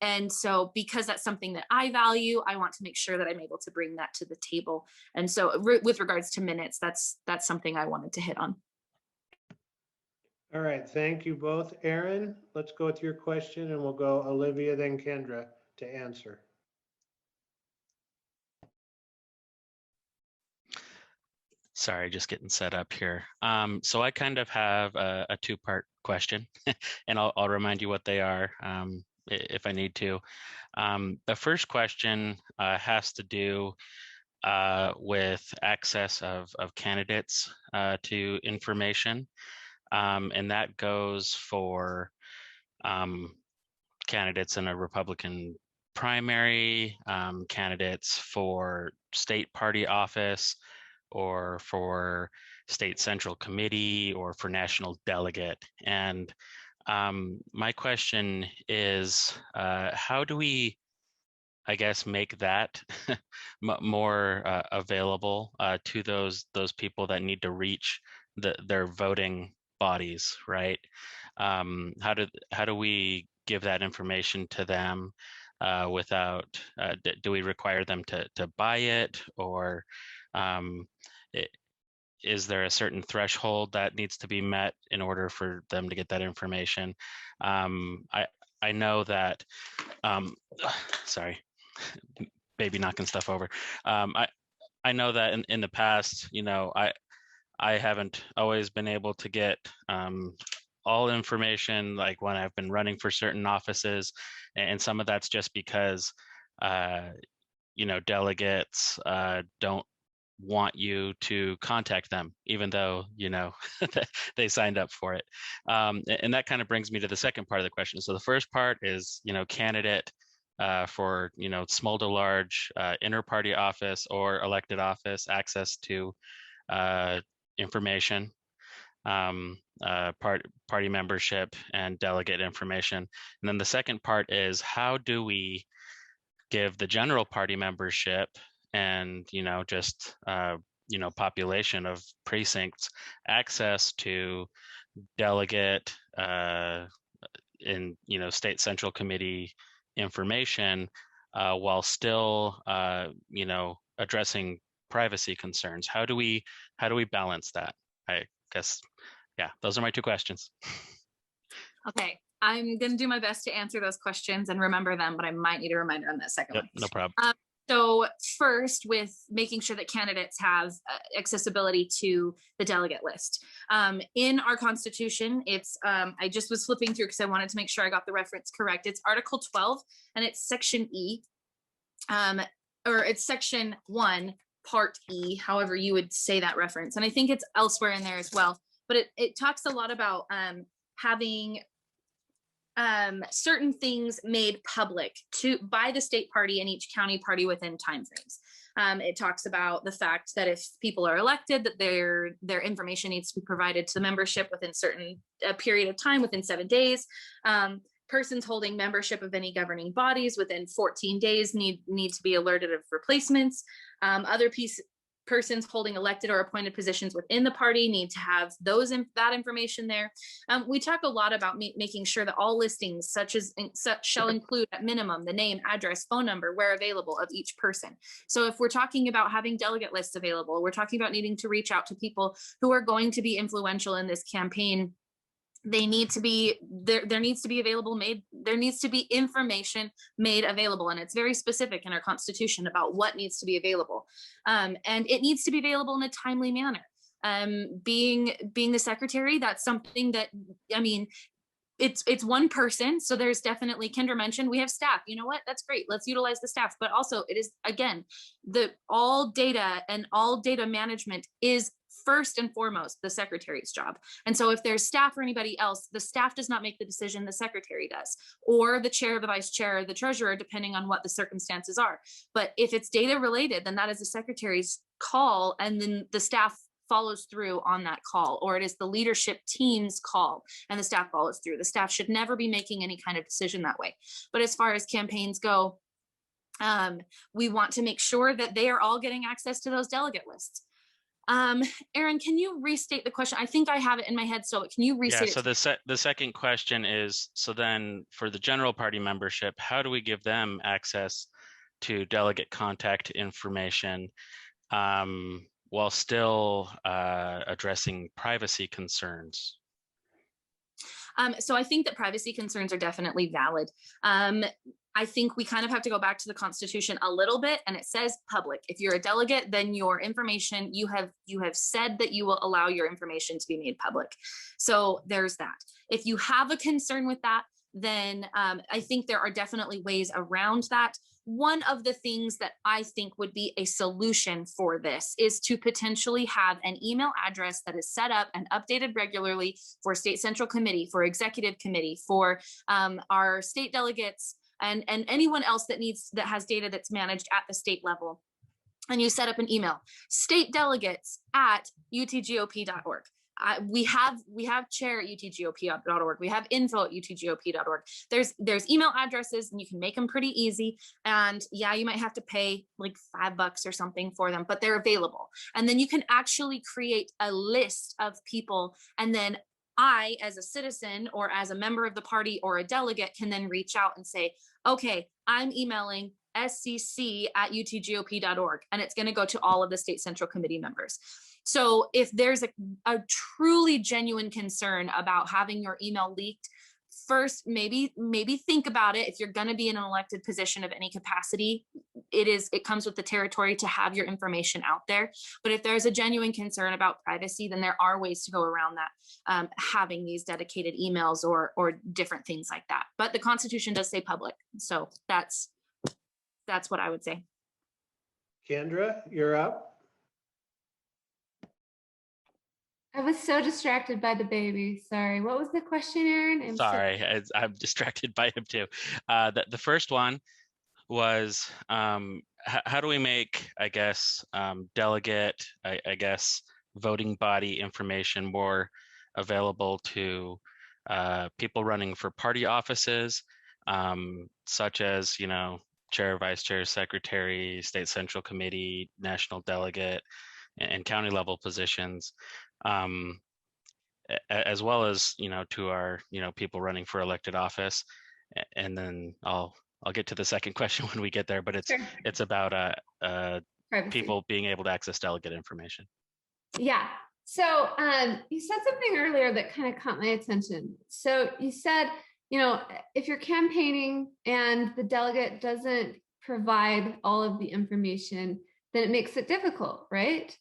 And so because that's something that I value, I want to make sure that I'm able to bring that to the table. And so with regards to minutes, that's something I wanted to hit on. All right, thank you both. Aaron, let's go with your question and we'll go Olivia, then Kendra to answer. Sorry, just getting set up here. So I kind of have a two-part question, and I'll remind you what they are if I need to. The first question has to do with access of candidates to information, and that goes for candidates in a Republican primary, candidates for state party office, or for state central committee, or for national delegate. And my question is, how do we, I guess, make that more available to those people that need to reach their voting bodies, right? How do we give that information to them without, do we require them to buy it, or is there a certain threshold that needs to be met in order for them to get that information? I know that, sorry, baby knocking stuff over. I know that in the past, you know, I haven't always been able to get all information, like when I've been running for certain offices, and some of that's just because you know, delegates don't want you to contact them, even though, you know, they signed up for it. And that kind of brings me to the second part of the question. So the first part is, you know, candidate for, you know, small to large inter-party office or elected office, access to information, party membership and delegate information. And then the second part is, how do we give the general party membership and, you know, just, you know, population of precincts access to delegate in, you know, state central committee information while still, you know, addressing privacy concerns? How do we balance that? I guess, yeah, those are my two questions. Okay, I'm going to do my best to answer those questions and remember them, but I might need a reminder on that second one. No problem. So first, with making sure that candidates have accessibility to the delegate list. In our Constitution, it's, I just was flipping through because I wanted to make sure I got the reference correct. It's Article 12, and it's Section E, or it's Section 1, Part E, however you would say that reference. And I think it's elsewhere in there as well. But it talks a lot about having certain things made public by the state party and each county party within timeframes. It talks about the fact that if people are elected, that their information needs to be provided to the membership within a period of time, within 7 days. Persons holding membership of any governing bodies within 14 days need to be alerted of replacements. Other persons holding elected or appointed positions within the party need to have that information there. We talk a lot about making sure that all listings such shall include at minimum the name, address, phone number, where available, of each person. So if we're talking about having delegate lists available, we're talking about needing to reach out to people who are going to be influential in this campaign. They need to be there needs to be information made available, and it's very specific in our Constitution about what needs to be available, and it needs to be available in a timely manner. Being the secretary, that's something that, I mean, it's one person, so there's definitely, Kendra mentioned, we have staff. You know what, that's great, let's utilize the staff, but also it is, again, all data and all data management is first and foremost the secretary's job. And so if there's staff or anybody else, the staff does not make the decision, the secretary does, or the chair, the vice chair, or the treasurer, depending on what the circumstances are. But if it's data related, then that is the secretary's call, and then the staff follows through on that call, or it is the leadership team's call and the staff follows through. The staff should never be making any kind of decision that way. But as far as campaigns go, we want to make sure that they are all getting access to those delegate lists. Aaron, can you restate the question? I think I have it in my head still, but can you restate Yeah, it? so the second question is, so then for the general party membership, how do we give them access to delegate contact information while still addressing privacy concerns? So I think that privacy concerns are definitely valid. I think we kind of have to go back to the Constitution a little bit, and it says public. If you're a delegate, then your information, you have said that you will allow your information to be made public. So there's that. If you have a concern with that, then I think there are definitely ways around that. One of the things that I think would be a solution for this is to potentially have an email address that is set up and updated regularly for State Central Committee, for Executive Committee, for our state delegates, and anyone else that has data that's managed at the state level. And you set up an email, statedelegates@utgop.org. We have chair at utgop.org. We have info at utgop.org. There's email addresses, and you can make them pretty easy. And yeah, you might have to pay like $5 or something for them, but they're available. And then you can actually create a list of people, and then I, as a citizen or as a member of the party or a delegate, can then reach out and say, okay, I'm emailing scc@utgop.org, and it's going to go to all of the State Central Committee members. So if there's a truly genuine concern about having your email leaked, first, maybe think about it. If you're going to be in an elected position of any capacity, it comes with the territory to have your information out there. But if there's a genuine concern about privacy, then there are ways to go around that, having these dedicated emails or different things like that. But the Constitution does say public, so that's what I would say. Kendra, you're up. I was so distracted by the baby. Sorry. What was the question, Aaron? Sorry, I'm distracted by him too. The first one was, how do we make, I guess, delegate, I guess, voting body information more available to people running for party offices, such as, chair, vice chair, secretary, state central committee, national delegate, and county level positions, as well as, to our, people running for elected office. And then I'll get to the second question when we get there, but it's about people being able to access delegate information. Yeah. So you said something earlier that kind of caught my attention. So you said, if you're campaigning and the delegate doesn't provide all of the information, then it makes it difficult, right?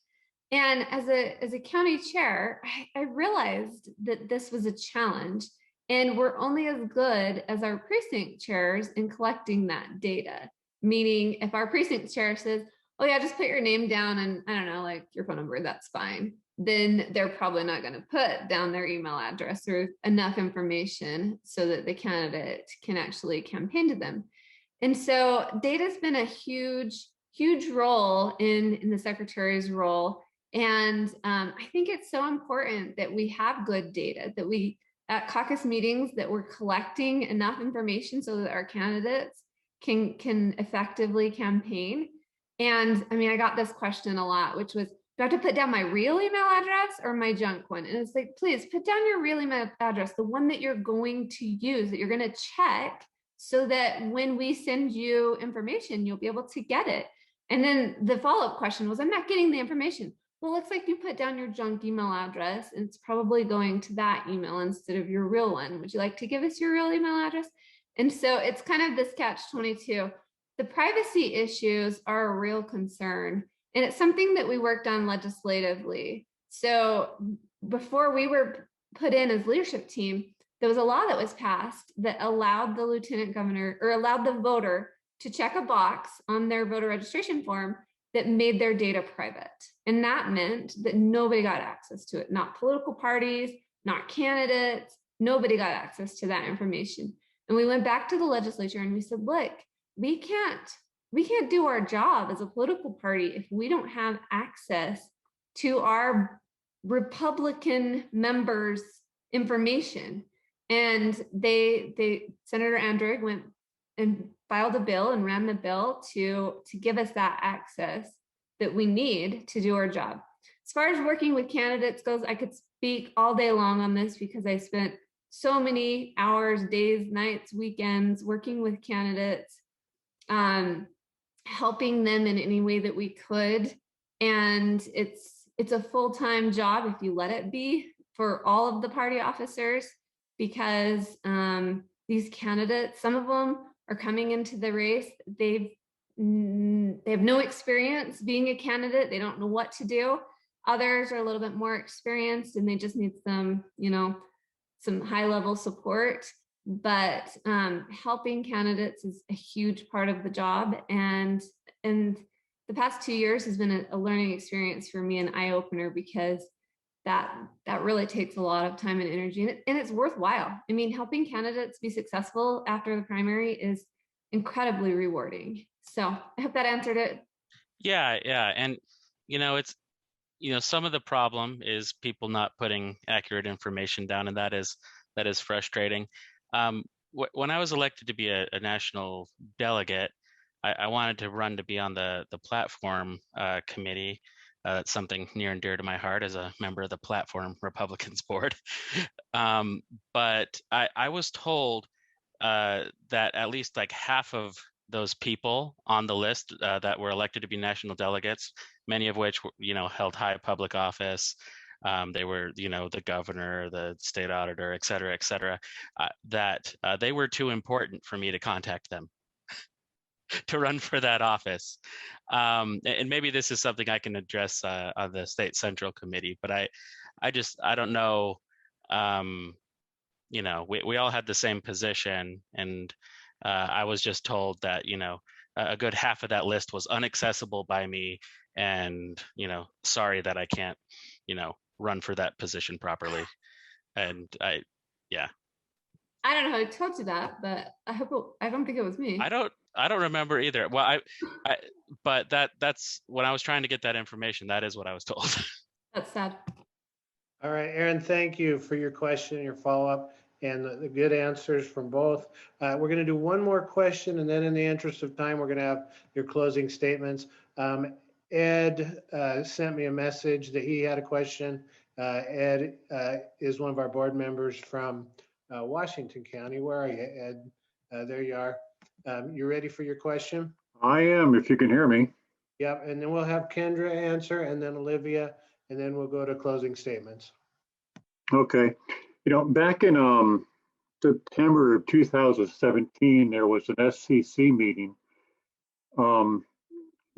And as a county chair, I realized that this was a challenge, and we're only as good as our precinct chairs in collecting that data. Meaning, if our precinct chair says, oh yeah, just put your name down and I don't know, like your phone number, that's fine, then they're probably not going to put down their email address or enough information so that the candidate can actually campaign to them. And so data's been a huge role in the secretary's role. And I think it's so important that we have good data, that we at caucus meetings, that we're collecting enough information so that our candidates can effectively campaign. And I mean, I got this question a lot, which was, do I have to put down my real email address or my junk one? And it's like, please put down your real email address, the one that you're going to use, that you're going to check, so that when we send you information, you'll be able to get it. And then the follow-up question was, I'm not getting the information. Well, it looks like you put down your junk email address, and it's probably going to that email instead of your real one. Would you like to give us your real email address? And so it's kind of this catch-22. The privacy issues are a real concern, and it's something that we worked on legislatively. So before we were put in as leadership team, there was a law that was passed that allowed the lieutenant governor, or allowed the voter, to check a box on their voter registration form that made their data private. And that meant that nobody got access to it, not political parties, not candidates, nobody got access to that information. And we went back to the legislature and we said, look, we can't do our job as a political party if we don't have access to our Republican members' information. And Senator Andrick went and filed a bill and ran the bill to give us that access that we need to do our job. As far as working with candidates goes, I could speak all day long on this because I spent so many hours, days, nights, weekends working with candidates, helping them in any way that we could. And it's a full-time job, if you let it be, for all of the party officers, because these candidates, some of them are coming into the race. They have no experience being a candidate. They don't know what to do. Others are a little bit more experienced and they just need some, some high-level support. But helping candidates is a huge part of the job. And the past 2 years has been a learning experience for me, an eye-opener, because that really takes a lot of time and energy, and it's worthwhile. I mean, helping candidates be successful after the primary is incredibly rewarding. So I hope that answered it. Yeah. And, it's, some of the problem is people not putting accurate information down, and that is frustrating. When I was elected to be a national delegate, I wanted to run to be on the platform committee. That's something near and dear to my heart as a member of the Platform Republicans Board. But I was told that at least like half of those people on the list that were elected to be national delegates, many of which held high public office. They were, the governor, the state auditor, et cetera, that they were too important for me to contact them to run for that office. And maybe this is something I can address on the state central committee, but I don't know. We all had the same position, and I was just told that, a good half of that list was inaccessible by me, and, sorry that I can't, run for that position properly. And I don't know who told you that, but I don't think it was me. I don't remember either. Well, but that's when I was trying to get that information, that is what I was told. That's sad. All right, Aaron, thank you for your question, your follow-up, and the good answers from both. We're going to do one more question, and then in the interest of time, we're going to have your closing statements. Ed sent me a message that he had a question. Ed is one of our board members from Washington County. Where are you, Ed? There you are. You ready for your question? I am, if you can hear me. Yep, and then we'll have Kendra answer, and then Olivia, and then we'll go to closing statements. Okay. Back in September of 2017, there was an SCC meeting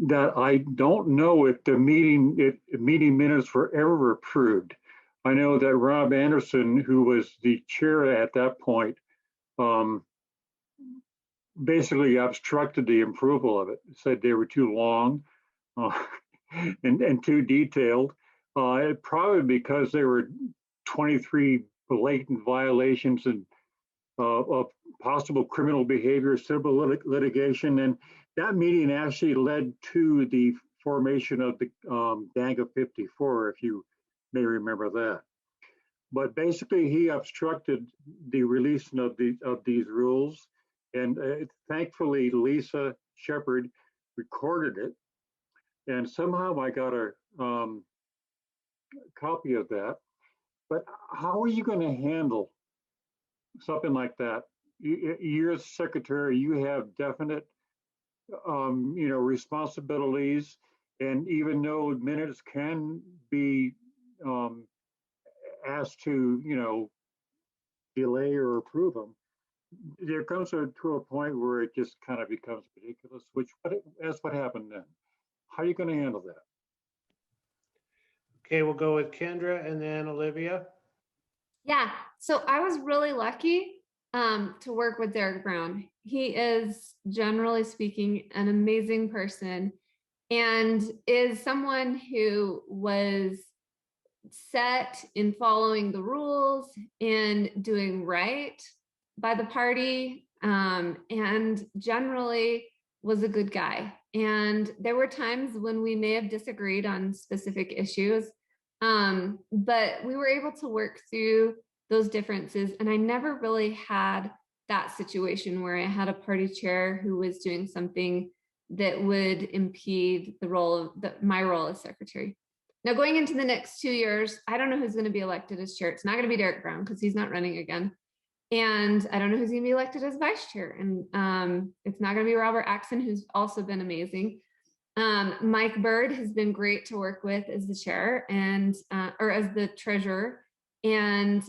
that I don't know if the meeting minutes were ever approved. I know that Rob Anderson, who was the chair at that point, basically obstructed the approval of it, said they were too long and too detailed, probably because there were 23 blatant violations and of possible criminal behavior, civil litigation. And that meeting actually led to the formation of the DANGA 54, if you may remember that. But basically, he obstructed the release of these rules. And thankfully, Lisa Shepard recorded it. And somehow I got a copy of that. But how are you going to handle something like that? You're the secretary, you have definite, responsibilities. And even though minutes can be asked to, delay or approve them, there comes to a point where it just kind of becomes ridiculous, that's what happened then. How are you going to handle that? Okay, we'll go with Kendra and then Olivia. Yeah, so I was really lucky to work with Derek Brown. He is, generally speaking, an amazing person and is someone who was set in following the rules and doing right by the party, and generally was a good guy. And there were times when we may have disagreed on specific issues, but we were able to work through those differences. And I never really had that situation where I had a party chair who was doing something that would impede the role of my role as secretary. Now, going into the next 2 years, I don't know who's going to be elected as chair. It's not going to be Derek Brown because he's not running again. And I don't know who's going to be elected as vice chair. And it's not going to be Robert Axon, who's also been amazing. Mike Bird has been great to work with as the chair and or as the treasurer. And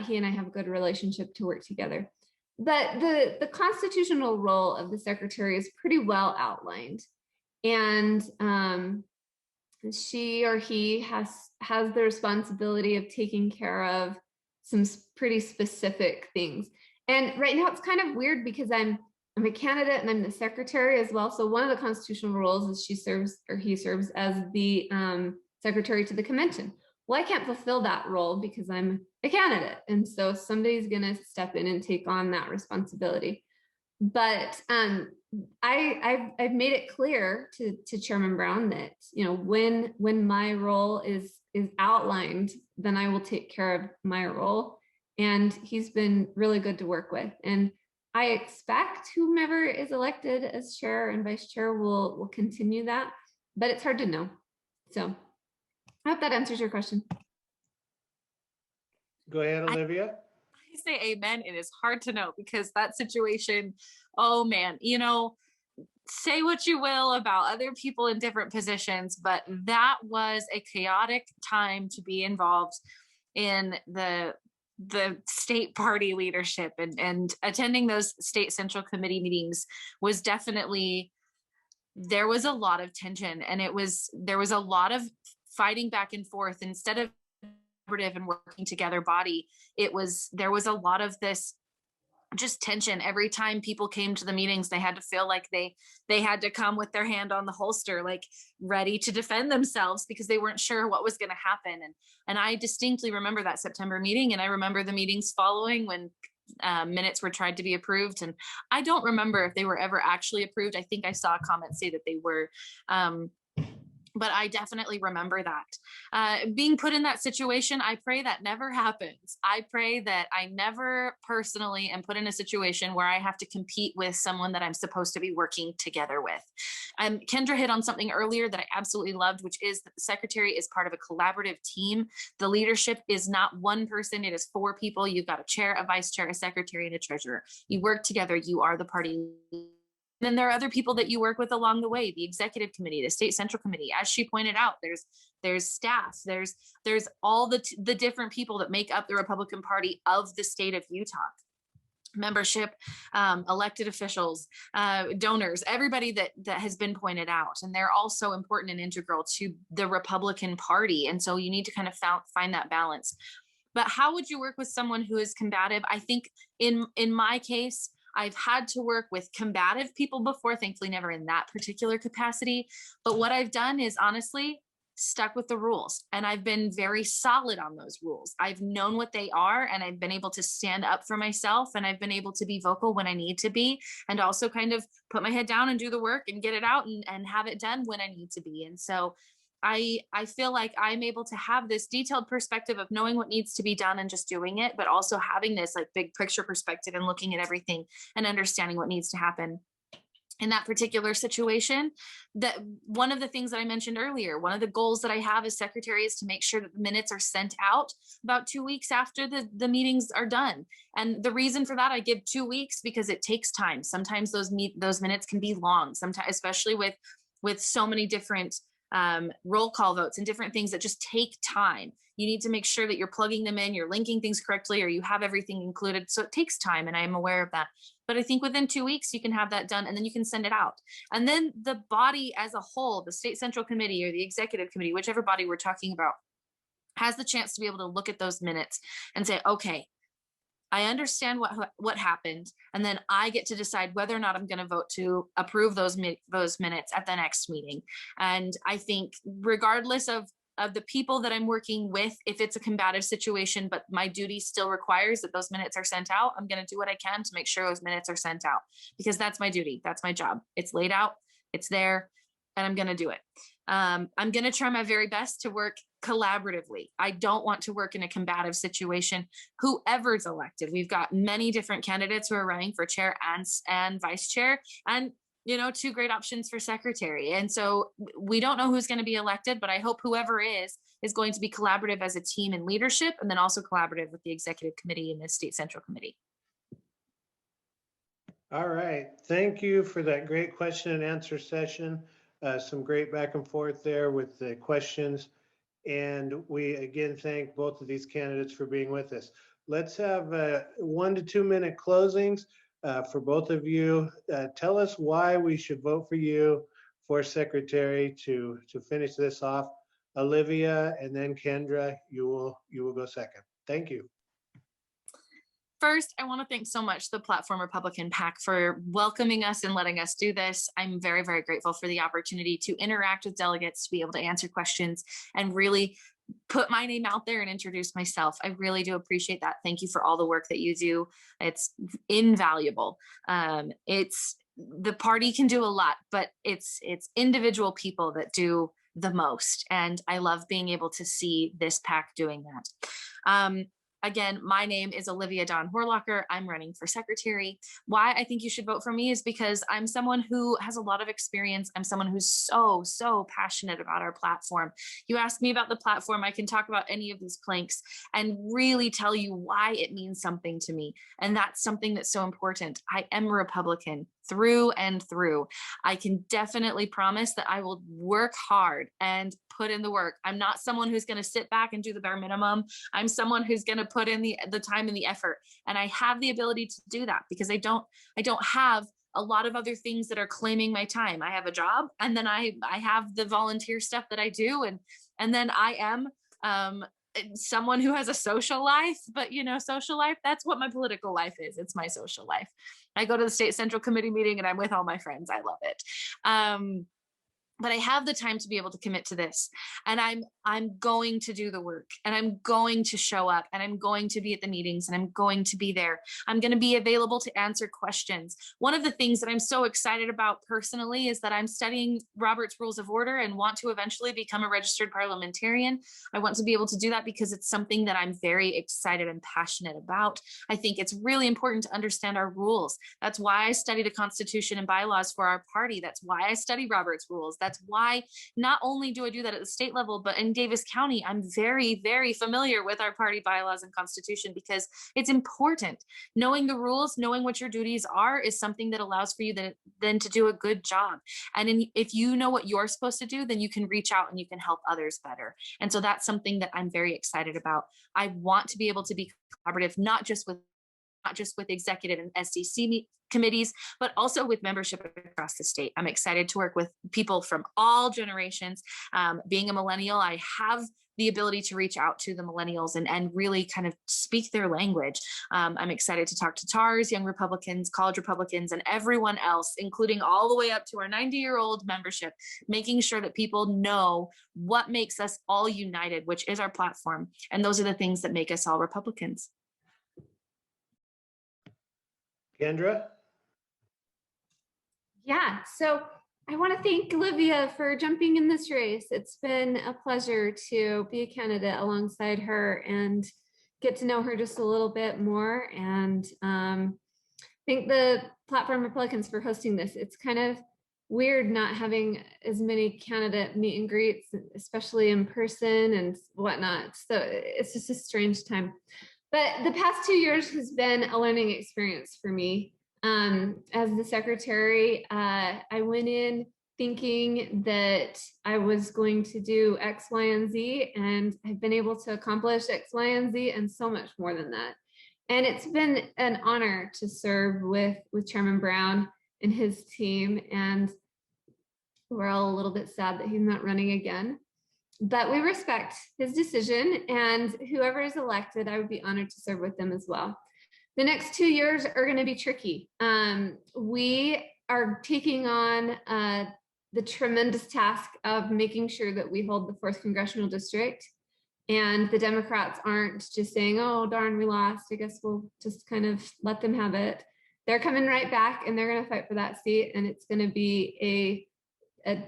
he and I have a good relationship to work together. But the constitutional role of the secretary is pretty well outlined. And she or he has the responsibility of taking care of some pretty specific things. And right now it's kind of weird because I'm a candidate and I'm the secretary as well. So one of the constitutional roles is he serves as the secretary to the convention. Well, I can't fulfill that role because I'm a candidate. And so somebody's going to step in and take on that responsibility. But I've made it clear to Chairman Brown that, when my role is outlined, then I will take care of my role. And he's been really good to work with. And I expect whomever is elected as chair and vice chair will continue that, but it's hard to know. So I hope that answers your question. Go ahead, Olivia. I say amen. It is hard to know because that situation, oh man, say what you will about other people in different positions, but that was a chaotic time to be involved in the state party leadership, and attending those state central committee meetings was definitely, there was a lot of tension, and there was a lot of fighting back and forth instead of collaborative and working together body. There was a lot of this just tension. Every time people came to the meetings, they had to feel like they had to come with their hand on the holster, like ready to defend themselves because they weren't sure what was going to happen. And I distinctly remember that September meeting, and I remember the meetings following when minutes were tried to be approved. And I don't remember if they were ever actually approved. I think I saw a comment say that they were, but I definitely remember that. Being put in that situation, I pray that never happens. I pray that I never personally am put in a situation where I have to compete with someone that I'm supposed to be working together with. Kendra hit on something earlier that I absolutely loved, which is that the secretary is part of a collaborative team. The leadership is not one person, it is 4 people. You've got a chair, a vice chair, a secretary, and a treasurer. You work together, you are the party. And then there are other people that you work with along the way, the executive committee, the state central committee. As she pointed out, there's staff, there's all the different people that make up the Republican Party of the state of Utah. Membership, elected officials, donors, everybody that has been pointed out. And they're also important and integral to the Republican Party. And so you need to kind of find that balance. But how would you work with someone who is combative? I think in my case, I've had to work with combative people before, thankfully never in that particular capacity. But what I've done is honestly stuck with the rules, and I've been very solid on those rules. I've known what they are, and I've been able to stand up for myself, and I've been able to be vocal when I need to be, and also kind of put my head down and do the work and get it out and have it done when I need to be. And so I feel like I'm able to have this detailed perspective of knowing what needs to be done and just doing it, but also having this like big picture perspective and looking at everything and understanding what needs to happen in that particular situation. That one of the things that I mentioned earlier, one of the goals that I have as secretary is to make sure that the minutes are sent out about 2 weeks after the meetings are done. And the reason for that, I give 2 weeks because it takes time. Sometimes those minutes can be long, sometimes, especially with so many different roll call votes and different things that just take time. You need to make sure that you're plugging them in, you're linking things correctly, or you have everything included. So it takes time, and I'm aware of that. But I think within 2 weeks, you can have that done, and then you can send it out. And then the body as a whole, the state central committee or the executive committee, whichever body we're talking about, has the chance to be able to look at those minutes and say, okay, I understand what happened, and then I get to decide whether or not I'm going to vote to approve those minutes at the next meeting. And I think regardless of the people that I'm working with, if it's a combative situation, but my duty still requires that those minutes are sent out, I'm going to do what I can to make sure those minutes are sent out, because that's my duty. That's my job. It's laid out. It's there, and I'm going to do it. I'm going to try my very best to work collaboratively. I don't want to work in a combative situation. Whoever's elected, we've got many different candidates who are running for chair and vice chair, and two great options for secretary. And so we don't know who's going to be elected, but I hope whoever is going to be collaborative as a team in leadership, and then also collaborative with the executive committee and the state central committee. All right, thank you for that great question and answer session. Some great back and forth there with the questions. And we again thank both of these candidates for being with us. Let's have 1 to 2 minute closings for both of you. Tell us why we should vote for you for secretary to finish this off. Olivia and then Kendra, you will go second. Thank you. First, I want to thank so much the Platform Republican PAC for welcoming us and letting us do this. I'm very, very grateful for the opportunity to interact with delegates, to be able to answer questions and really put my name out there and introduce myself. I really do appreciate that. Thank you for all the work that you do. It's invaluable. The party can do a lot, but it's individual people that do the most. And I love being able to see this PAC doing that. Again, my name is Olivia Dawn Horlocker. I'm running for secretary. Why I think you should vote for me is because I'm someone who has a lot of experience. I'm someone who's so passionate about our platform. You ask me about the platform, I can talk about any of these planks and really tell you why it means something to me. And that's something that's so important. I am a Republican through and through. I can definitely promise that I will work hard and put in the work. I'm not someone who's going to sit back and do the bare minimum. I'm someone who's going to put in the time and the effort. And I have the ability to do that because I don't have a lot of other things that are claiming my time. I have a job, and then I have the volunteer stuff that I do. And then I am someone who has a social life, but social life, that's what my political life is. It's my social life. I go to the state central committee meeting and I'm with all my friends. I love it. But I have the time to be able to commit to this, and I'm going to do the work, and I'm going to show up, and I'm going to be at the meetings, and I'm going to be there. I'm going to be available to answer questions. One of the things that I'm so excited about personally is that I'm studying Robert's Rules of Order and want to eventually become a registered parliamentarian. I want to be able to do that because it's something that I'm very excited and passionate about. I think it's really important to understand our rules. That's why I study the Constitution and bylaws for our party. That's why I study Robert's Rules. That's why not only do I do that at the state level, but in Davis County, I'm very, very familiar with our party bylaws and Constitution because it's important. Knowing the rules, knowing what your duties are is something that allows for you then to do a good job. And if you know what you're supposed to do, then you can reach out and you can help others better. And so that's something that I'm very excited about. I want to be able to be collaborative, not just with executive and SDC committees, but also with membership across the state. I'm excited to work with people from all generations. Being a millennial, I have the ability to reach out to the millennials and really kind of speak their language. I'm excited to talk to TARs, young Republicans, college Republicans, and everyone else, including all the way up to our 90-year-old membership, making sure that people know what makes us all united, which is our platform. And those are the things that make us all Republicans. Kendra? Yeah, so I want to thank Olivia for jumping in this race. It's been a pleasure to be a candidate alongside her and get to know her just a little bit more. And thank the Platform Republicans for hosting this. It's kind of weird not having as many candidate meet and greets, especially in person and whatnot. So it's just a strange time. But the past 2 years has been a learning experience for me. As the secretary, I went in thinking that I was going to do X, Y, and Z, and I've been able to accomplish X, Y, and Z, and so much more than that. And it's been an honor to serve with Chairman Brown and his team, and we're all a little bit sad that he's not running again. But we respect his decision, and whoever is elected, I would be honored to serve with them as well. The next 2 years are going to be tricky. We are taking on the tremendous task of making sure that we hold the 4th Congressional District, and the Democrats aren't just saying, oh, darn, we lost. I guess we'll just kind of let them have it. They're coming right back, and they're going to fight for that seat, and it's going to be a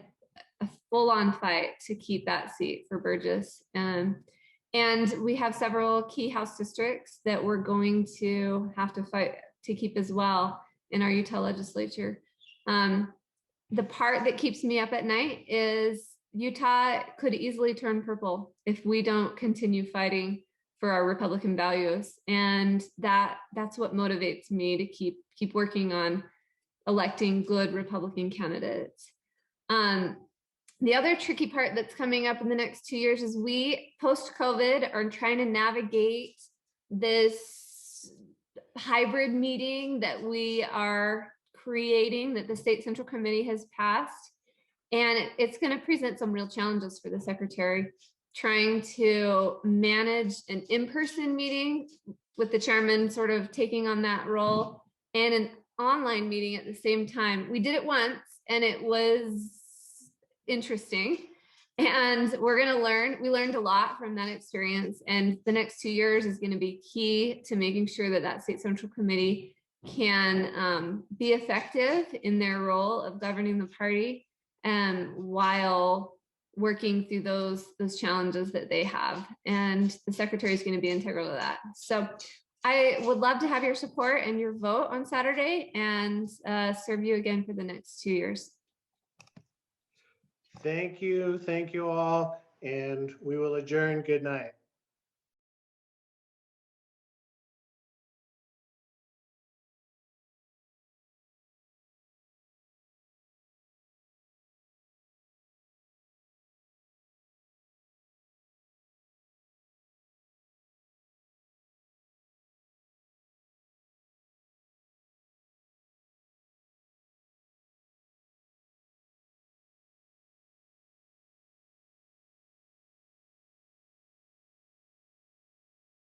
full-on fight to keep that seat for Burgess. And we have several key House districts that we're going to have to fight to keep as well in our Utah legislature. The part that keeps me up at night is Utah could easily turn purple if we don't continue fighting for our Republican values. And that's what motivates me to keep working on electing good Republican candidates. The other tricky part that's coming up in the next 2 years is we, post-COVID, are trying to navigate this hybrid meeting that we are creating, that the State Central Committee has passed. And it's going to present some real challenges for the secretary, trying to manage an in-person meeting with the chairman sort of taking on that role and an online meeting at the same time. We did it once and it was interesting, and we're going to learn. We learned a lot from that experience, and the next 2 years is going to be key to making sure that that State Central Committee can be effective in their role of governing the party, while working through those challenges that they have. And the secretary is going to be integral to that. So I would love to have your support and your vote on Saturday, and serve you again for the next 2 years. Thank you all, and we will adjourn. Good night.